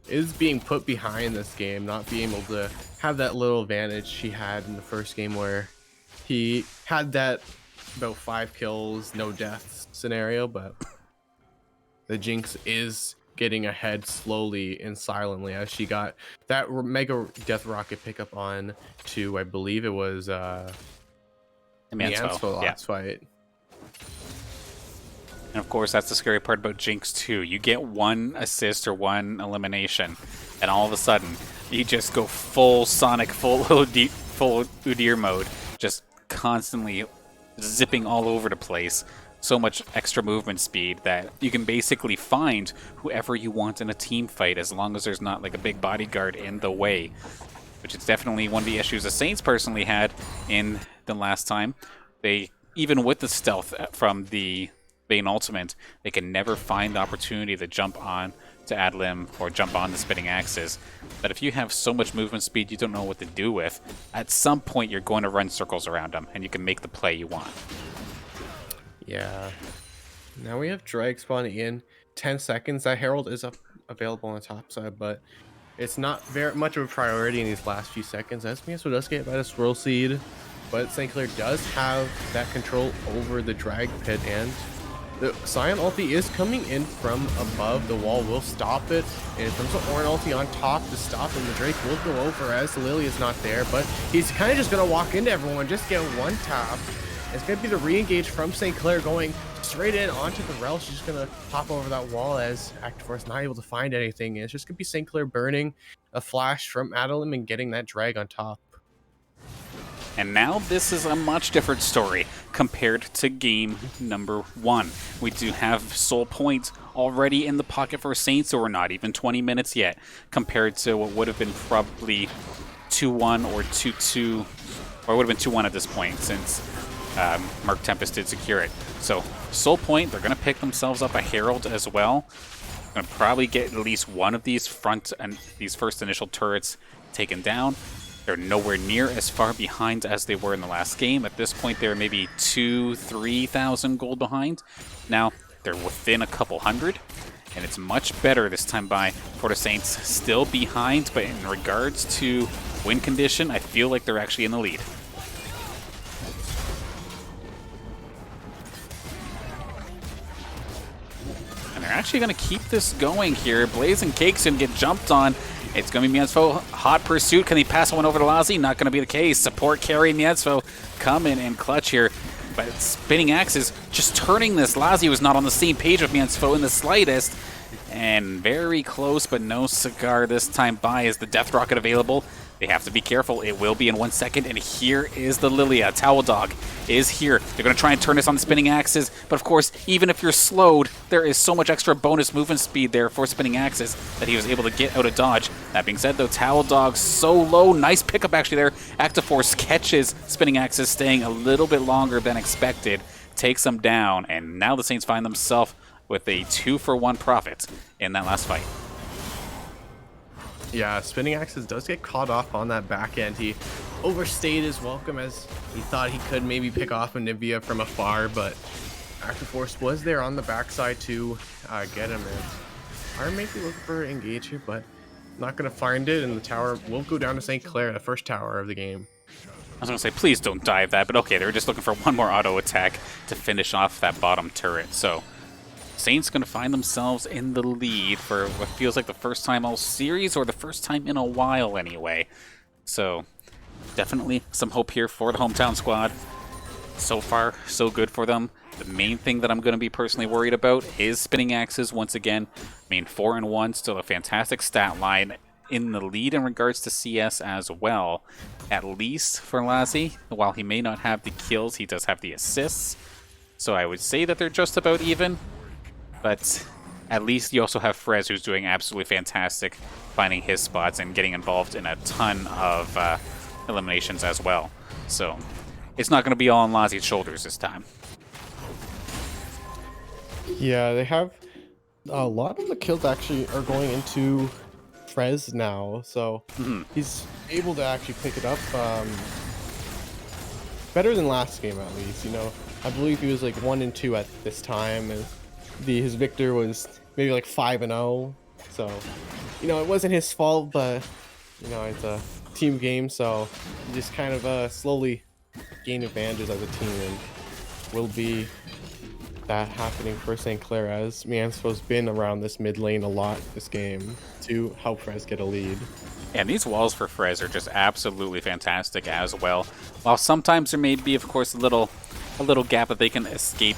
Is being put behind this game, not being able to have that little advantage he had in the first game, where he had that about 5 kills, no deaths scenario, but the Jinx is getting ahead slowly and silently as she got that mega death rocket pickup on to, I believe it was Miansfo Yeah. last fight. And of course, that's the scary part about Jinx too. You get one assist or one elimination, and all of a sudden, you just go full Sonic, full Udyr mode, just constantly zipping all over the place. So much extra movement speed that you can basically find whoever you want in a team fight as long as there's not like a big bodyguard in the way, which is definitely one of the issues the Saints personally had in the last time. They, even with the stealth from the Bane ultimate, they can never find the opportunity to jump on to Adlim or jump on the spinning axes. But if you have so much movement speed you don't know what to do with, at some point you're going to run circles around them and you can make the play you want. Yeah. Now we have Drag spawning in 10 seconds. That Herald is available on the top side, but it's not very much of a priority in these last few seconds. Miansfo does get by the Swirl Seed, but St. Clair does have that control over the Drag Pit, and the Sion ulti is coming in from above. The wall will stop it, and from the Ornn ulti on top to stop him. The Drake will go over as the Lily is not there, but he's kind of just going to walk into everyone, just get one tap. It's going to be the re-engage from St. Clair going straight in onto the Rel. She's just going to hop over that wall as Active Force not able to find anything. And it's just going to be St. Clair burning a flash from Adelim and getting that drag on top. And now this is a much different story compared to game number 1. We do have Soul Point already in the pocket for Saints, so we're not even 20 minutes yet, compared to what would have been probably 2-1 or 2-2, or it would have been 2-1 at this point since Murk Tempest did secure it. So Soul Point, they're going to pick themselves up a Herald as well. Going to probably get at least one of these first initial turrets taken down. They're nowhere near as far behind as they were in the last game. At this point, they're maybe 2,000-3,000 gold behind. Now, they're within a couple hundred, and it's much better this time by for the Saints. Still behind, but in regards to win condition, I feel like they're actually in the lead. And they're actually going to keep this going here. Blaze and Cake's going to get jumped on. It's going to be Miansfo. Hot pursuit. Can he pass one over to Lazi? Not going to be the case. Support carry Miansfo come in and clutch here. But spinning axes just turning this. Lazi was not on the same page with Miansfo in the slightest. And very close, but no cigar this time by. Is the Death Rocket available? They have to be careful. It will be in 1 second. And here is the Lilia. Towel Dog is here. They're going to try and turn this on the spinning axes. But of course, even if you're slowed, there is so much extra bonus movement speed there for spinning axes that he was able to get out of dodge. That being said, though, Towel Dog so low. Nice pickup actually there. Active Force catches spinning axes, staying a little bit longer than expected. Takes them down. And now the Saints find themselves with a 2-for-1 profit in that last fight. Yeah, Spinning Axes does get caught off on that back end. He overstayed his welcome as he thought he could maybe pick off a Nivea from afar, but Active Force was there on the backside to get him in. Are maybe looking for an engage here, but not going to find it, and the tower will go down to St. Clair, the first tower of the game. I was going to say, please don't dive that, but okay, they were just looking for one more auto attack to finish off that bottom turret, so Saints going to find themselves in the lead for what feels like the first time all series, or the first time in a while anyway. So definitely some hope here for the hometown squad. So far, so good for them. The main thing that I'm going to be personally worried about is spinning axes once again. I mean, 4-1, still a fantastic stat line. In the lead in regards to CS as well, at least for Lazi. While he may not have the kills, he does have the assists. So I would say that they're just about even. But at least you also have Frez, who's doing absolutely fantastic, finding his spots and getting involved in a ton of eliminations as well. So it's not going to be all on Lazi's shoulders this time. Yeah, they have a lot of the kills actually are going into Frez now, so he's able to actually pick it up better than last game at least. You know, I believe he was like 1-2 at this time, and his victor was maybe like 5-0. So, you know, it wasn't his fault, but you know, it's a team game, so you just kind of slowly gain advantages as a team. And will be that happening for St. Clair, as Miansfo's been around this mid lane a lot this game to help Frez get a lead. And these walls for Frez are just absolutely fantastic as well. While sometimes there may be, of course, a little gap that they can escape.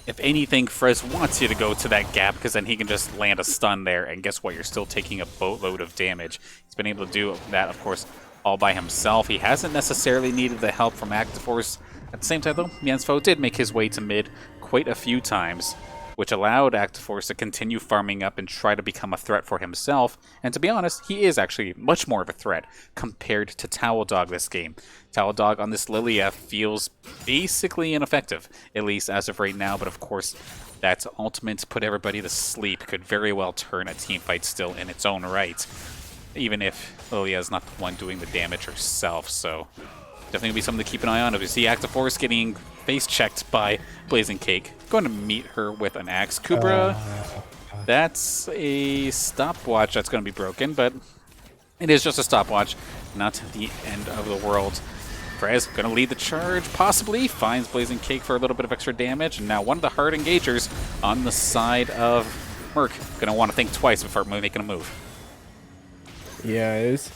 If anything, Frez wants you to go to that gap because then he can just land a stun there, and guess what? You're still taking a boatload of damage. He's been able to do that, of course, all by himself. He hasn't necessarily needed the help from Active Force. At the same time, though, Miansfo did make his way to mid quite a few times, which allowed Active Force to continue farming up and try to become a threat for himself. And to be honest, he is actually much more of a threat compared to Towel Dog this game. Towel Dog on this Lilia feels basically ineffective, at least as of right now, but of course, that ultimate put everybody to sleep could very well turn a team fight still in its own right, even if Lilia is not the one doing the damage herself, so definitely gonna be something to keep an eye on. If you see Active Force getting face checked by Blazing Cake, going to meet her with an axe. Kubra, that's a stopwatch that's going to be broken, but it is just a stopwatch, not the end of the world. Frez going to lead the charge, possibly finds Blazing Cake for a little bit of extra damage, and now one of the hard engagers on the side of Murk. Going to want to think twice before making a move. Yeah, it's,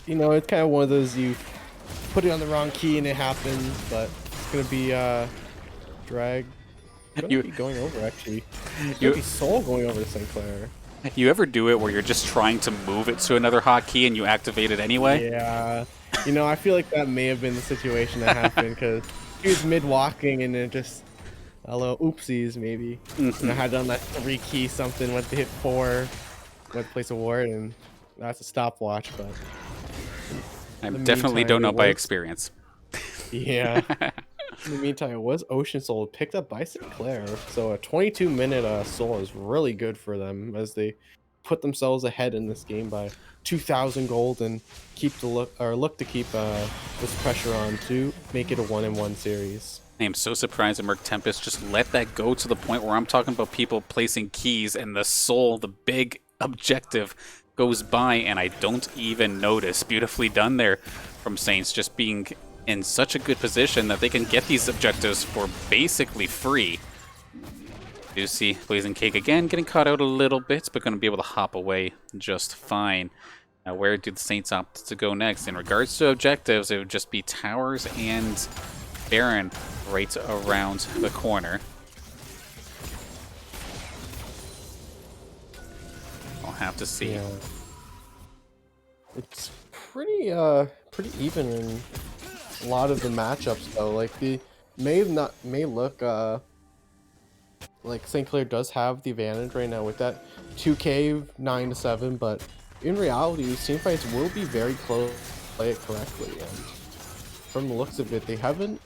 you know, it's kind of one of those, you put it on the wrong key and it happens, but it's gonna be drag. Be going over actually. It's gonna be Soul going over to St. Clair. You ever do it where you're just trying to move it to another hotkey and you activate it anyway? Yeah, you know, I feel like that may have been the situation that happened because he was mid walking and then just a little oopsies maybe. And I had done that 3 key something, went to hit 4, went to place a ward, and that's a stopwatch, but. I definitely don't know by experience. Yeah. In the meantime, it was Ocean Soul picked up by St. Clair. So a 22-minute soul is really good for them as they put themselves ahead in this game by 2,000 gold and look to keep this pressure on to make it a 1-1 series. I am so surprised that Murk Tempest just let that go to the point where I'm talking about people placing keys and the soul, the big objective, goes by and I don't even notice. Beautifully done there from Saints, just being in such a good position that they can get these objectives for basically free. You see Blazing Cake again getting caught out a little bit, but going to be able to hop away just fine. Now where do the Saints opt to go next? In regards to objectives, it would just be Towers and Baron right around the corner. I'll have to see. Yeah. It's pretty even in a lot of the matchups though. Like the may look like St. Clair does have the advantage right now with that 2K 9-7, but in reality, these team fights will be very close. Play it correctly, and from the looks of it, they haven't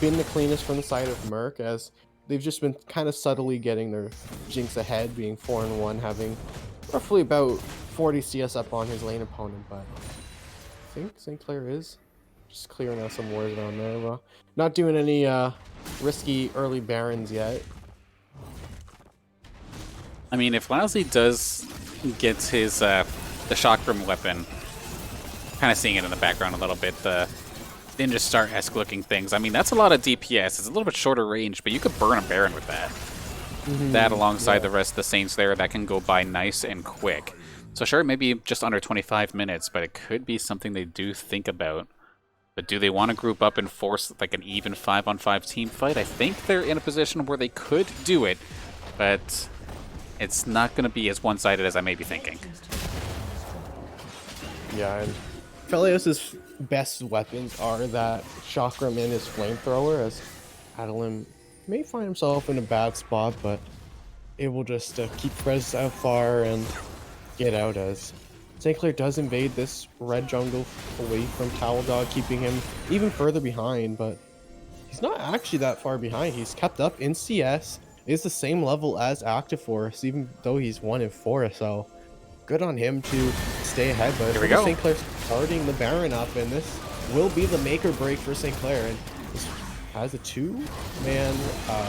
been the cleanest from the side of Murk, as they've just been kind of subtly getting their Jinx ahead, being 4-1, having roughly about 40 CS up on his lane opponent, but I think St. Clair is just clearing out some wards down there. Well, not doing any risky early Barons yet. I mean, if Lousy does get his the Chakram weapon, kind of seeing it in the background a little bit, the Ninja Star-esque looking things, I mean, that's a lot of DPS. It's a little bit shorter range, but you could burn a Baron with that. That alongside the rest of the Saints there, that can go by nice and quick. So sure, maybe just under 25 minutes, but it could be something they do think about. But do they want to group up and force like an even 5-on-5 team fight? I think they're in a position where they could do it, but it's not going to be as one-sided as I may be thinking. Yeah, and Felios's best weapons are that Chakram and his flamethrower, as Adelim may find himself in a bad spot, but able just to keep Frez out far and get out, as St. Clair does invade this red jungle away from Towel Dog, keeping him even further behind, but he's not actually that far behind. He's kept up in CS, is the same level as Active Force, even though he's 1-4, so good on him to stay ahead. But here we go. St. Clair starting the Baron up, and this will be the make or break for St. Clair, and has a two-man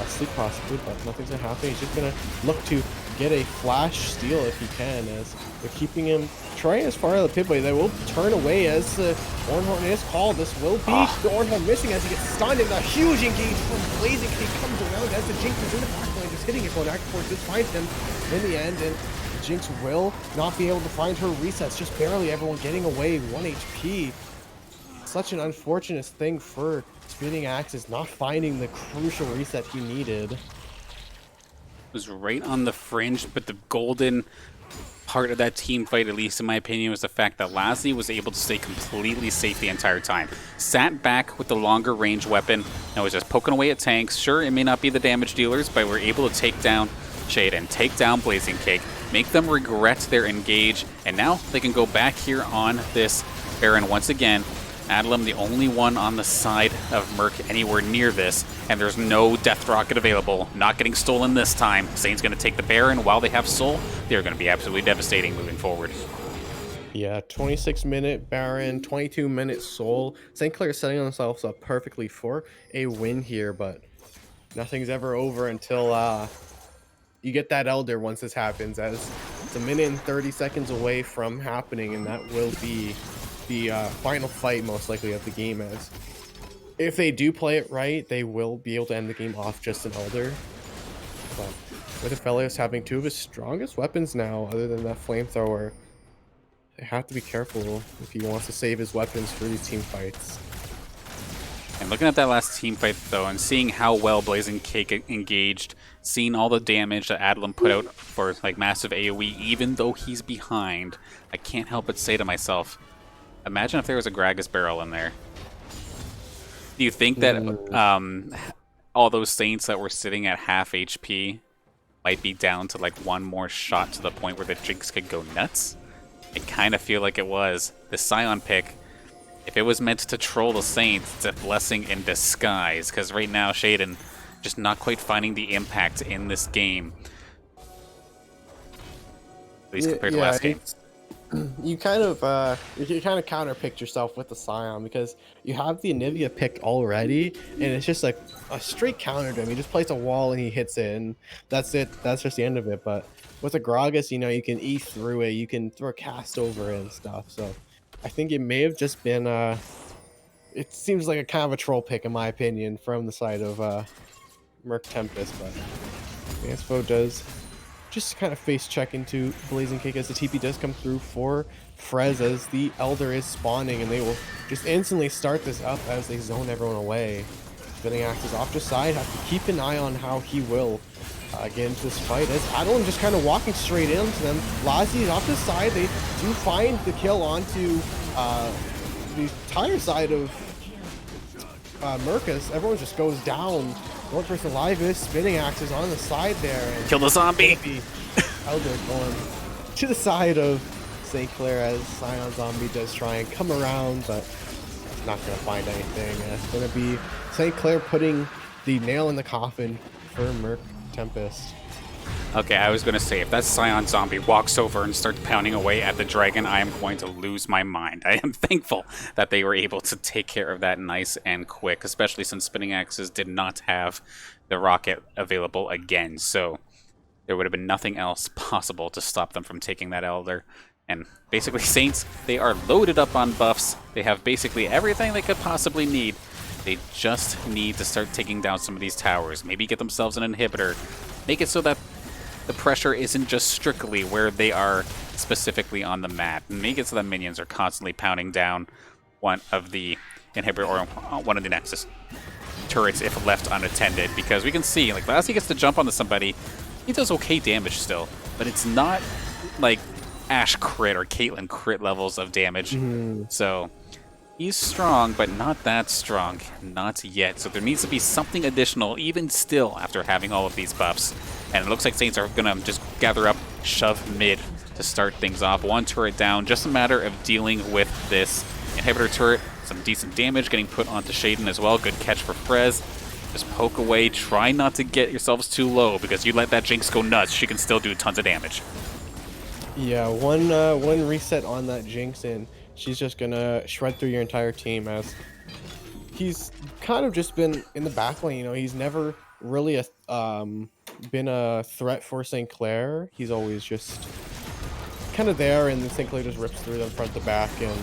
sleep possibly, but nothing's gonna happen. He's just gonna look to get a flash steal if he can, as they're keeping him trying as far out of the pit, but they will turn away as the Ornhorn is called. This will be the Ornhorn missing as he gets stunned, and the huge engage from Blazing Cake comes around as the Jinx is in the backline, just hitting it going back and forth. Just finds him in the end, and Jinx will not be able to find her resets, just barely everyone getting away, 1 HP. Such an unfortunate thing for Spinning Axe is not finding the crucial reset he needed. Was right on the fringe, but the golden part of that team fight, at least in my opinion, was the fact that Lassie was able to stay completely safe the entire time. Sat back with the longer range weapon and was just poking away at tanks. Sure, it may not be the damage dealers, but we're able to take down Shaden, take down Blazing Cake, make them regret their engage, and now they can go back here on this Baron once again. Adlam, the only one on the side of Murk anywhere near this, and there's no Death Rocket available. Not getting stolen this time. Saint's going to take the Baron while they have Soul. They're going to be absolutely devastating moving forward. Yeah, 26-minute Baron, 22-minute Soul. St. Clair setting themselves up perfectly for a win here, but nothing's ever over until you get that Elder once this happens, as it's 1 minute and 30 seconds away from happening, and that will be the final fight most likely of the game, as if they do play it right, they will be able to end the game off just an Elder. But with Aphelios having two of his strongest weapons now, other than that flamethrower, they have to be careful if he wants to save his weapons for these team fights. And looking at that last team fight, though, and seeing how well Blazing Cake engaged, seeing all the damage that Adlam put out for like massive AoE, even though he's behind, I can't help but say to myself, imagine if there was a Gragas barrel in there. Do you think that all those Saints that were sitting at half HP might be down to like one more shot to the point where the Jinx could go nuts? I kind of feel like it was. The Scion pick, if it was meant to troll the Saints, it's a blessing in disguise, because right now Shaden just not quite finding the impact in this game. At least compared to last game. You kind of counterpicked yourself with the Scion, because you have the Anivia picked already, and it's just like a straight counter to him. He just plays a wall and he hits it, and that's it. That's just the end of it. But with a Gragas, you know, you can eat through it, you can throw a cast over it and stuff. So I think it may have just been it seems like a kind of a troll pick in my opinion from the side of Murk Tempest, but Mansfo does just kind of face check into Blazing Cake as the TP does come through for Frez as the Elder is spawning, and they will just instantly start this up as they zone everyone away. Spinning Axe is off to side, have to keep an eye on how he will get into this fight as Adeline just kind of walking straight into them. Lassie is off to the side, they do find the kill onto the entire side of Murkus. Everyone just goes down. One person alive is Spinning Axe is on the side there. And kill the zombie! Elder going to the side of St. Clair as Scion Zombie does try and come around, but not going to find anything. It's going to be St. Clair putting the nail in the coffin for Murk Tempest. Okay, I was going to say, if that Scion Zombie walks over and starts pounding away at the dragon, I am going to lose my mind. I am thankful that they were able to take care of that nice and quick, especially since Spinning Axes did not have the rocket available again. So there would have been nothing else possible to stop them from taking that Elder. And basically, Saints, they are loaded up on buffs. They have basically everything they could possibly need. They just need to start taking down some of these towers. Maybe get themselves an inhibitor. Make it so that the pressure isn't just strictly where they are specifically on the map. Make it so that minions are constantly pounding down one of the inhibitor or one of the Nexus turrets if left unattended. Because we can see, like, Lassie gets to jump onto somebody. He does okay damage still, but it's not like Ashe crit or Caitlyn crit levels of damage. So he's strong, but not that strong. Not yet. So there needs to be something additional, even still, after having all of these buffs. And it looks like Saints are going to just gather up, shove mid to start things off. One turret down. Just a matter of dealing with this inhibitor turret. Some decent damage getting put onto Shaden as well. Good catch for Frez. Just poke away. Try not to get yourselves too low, because you let that Jinx go nuts, she can still do tons of damage. Yeah, one reset on that Jinx, and she's just going to shred through your entire team as he's kind of just been in the back lane. You know, he's never really been a threat for St. Clair. He's always just kind of there, and then St. Clair just rips through them front to back, and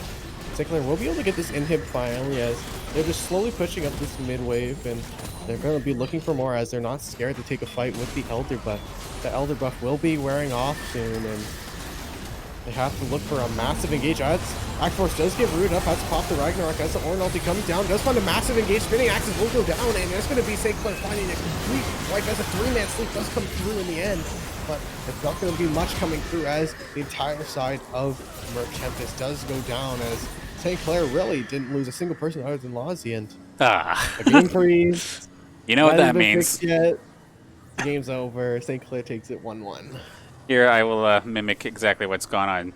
St. Clair will be able to get this inhib finally, as they're just slowly pushing up this mid wave, and they're going to be looking for more, as they're not scared to take a fight with the Elder, but the Elder buff will be wearing off soon, and they have to look for a massive engage. Force does get rooted up, has to pop the Ragnarok as the Ornn ulti comes down, does find a massive engage, spinning axes will go down, and there's going to be St. Clair finding a complete wipe as a 3-man sleep does come through in the end, but it's not going to be much coming through, as the entire side of Murk Tempest does go down, as St. Clair really didn't lose a single person other than Lozzie, and a game freeze. You know what that means. The game's over. St. Clair takes it 1-1. Here, I will mimic exactly what's gone on.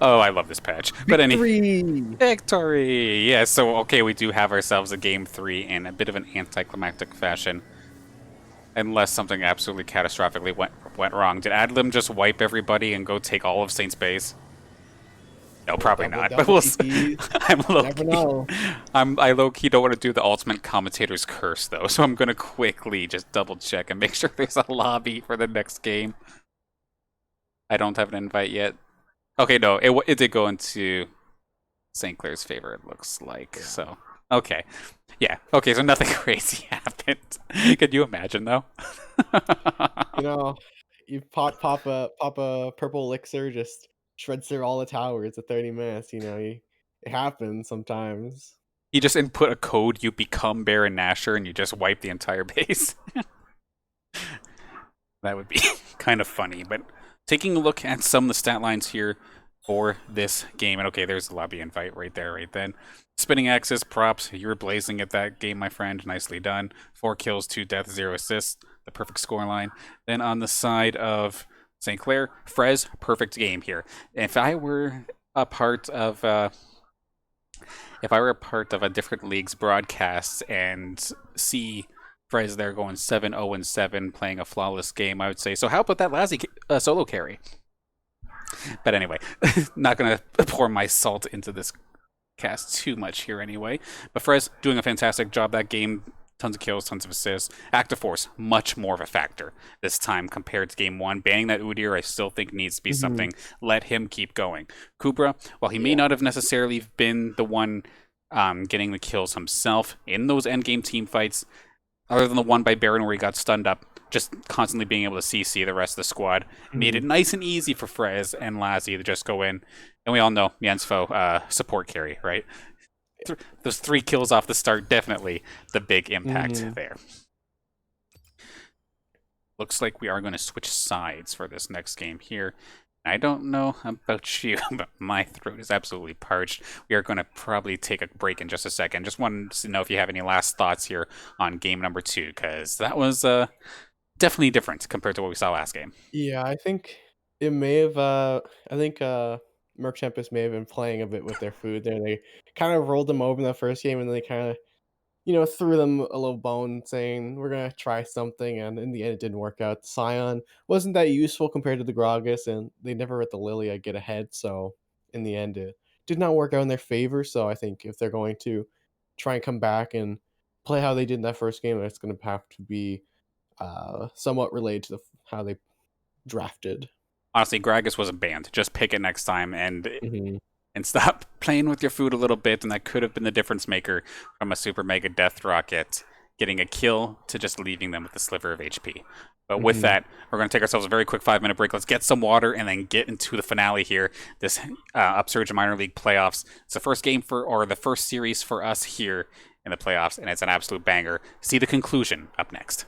Oh, I love this patch. But victory! Yeah, so, okay, we do have ourselves a game 3 in a bit of an anticlimactic fashion. Unless something absolutely catastrophically went wrong. Did Adlim just wipe everybody and go take all of Saint's base? No, probably not. But we'll see. I'm low-key. I low-key don't want to do the ultimate commentator's curse, though, so I'm going to quickly just double-check and make sure there's a lobby for the next game. I don't have an invite yet. Okay, no, it did go into St. Clair's favor, it looks like. So, okay. Yeah, okay, so nothing crazy happened. Could you imagine, though? You know, you pop a purple elixir, just shreds through all the towers at 30 minutes, you know, it happens sometimes. You just input a code, you become Baron Nashor, and you just wipe the entire base. That would be kind of funny, but taking a look at some of the stat lines here for this game, and okay, there's the lobby invite right there, right then. Spinning Axis, props, you were blazing at that game, my friend, nicely done. 4 kills, 2 deaths, 0 assists, the perfect scoreline. Then on the side of St. Clair, Frez, perfect game here. If I were a part of a different league's broadcasts and see Frez there going 7-0-7, playing a flawless game, I would say, so how about that Lassie solo carry? But anyway, not going to pour my salt into this cast too much here anyway. But Frez doing a fantastic job that game. Tons of kills, tons of assists. Active Force, much more of a factor this time compared to Game 1. Banning that Udyr, I still think needs to be something. Let him keep going. Kubra, while he may not have necessarily been the one getting the kills himself in those endgame team fights, other than the one by Baron where he got stunned up, just constantly being able to CC the rest of the squad, made it nice and easy for Frez and Lassie to just go in. And we all know Yensfo, support carry, right? Those 3 kills off the start, definitely the big impact there. Looks like we are going to switch sides for this next game here. I don't know about you, but my throat is absolutely parched. We are going to probably take a break in just a second. Just wanted to know if you have any last thoughts here on game number 2, because that was definitely different compared to what we saw last game. Yeah, I think it may have. Murk Tempest may have been playing a bit with their food there. They kind of rolled them over in the first game, and then they kind of, threw them a little bone, saying we're gonna try something. And in the end, it didn't work out. The Scion wasn't that useful compared to the Gragas, and they never let the Lilia get ahead. So in the end, it did not work out in their favor. So I think if they're going to try and come back and play how they did in that first game, it's going to have to be somewhat related to how they drafted. Honestly, Gragas wasn't banned. Just pick it next time and stop playing with your food a little bit, and that could have been the difference maker from a Super Mega Death Rocket getting a kill to just leaving them with a sliver of HP. But with that, we're going to take ourselves a very quick 5-minute break. Let's get some water and then get into the finale here. This Upsurge Minor League playoffs. It's the first game or the first series for us here in the playoffs, and it's an absolute banger. See the conclusion up next.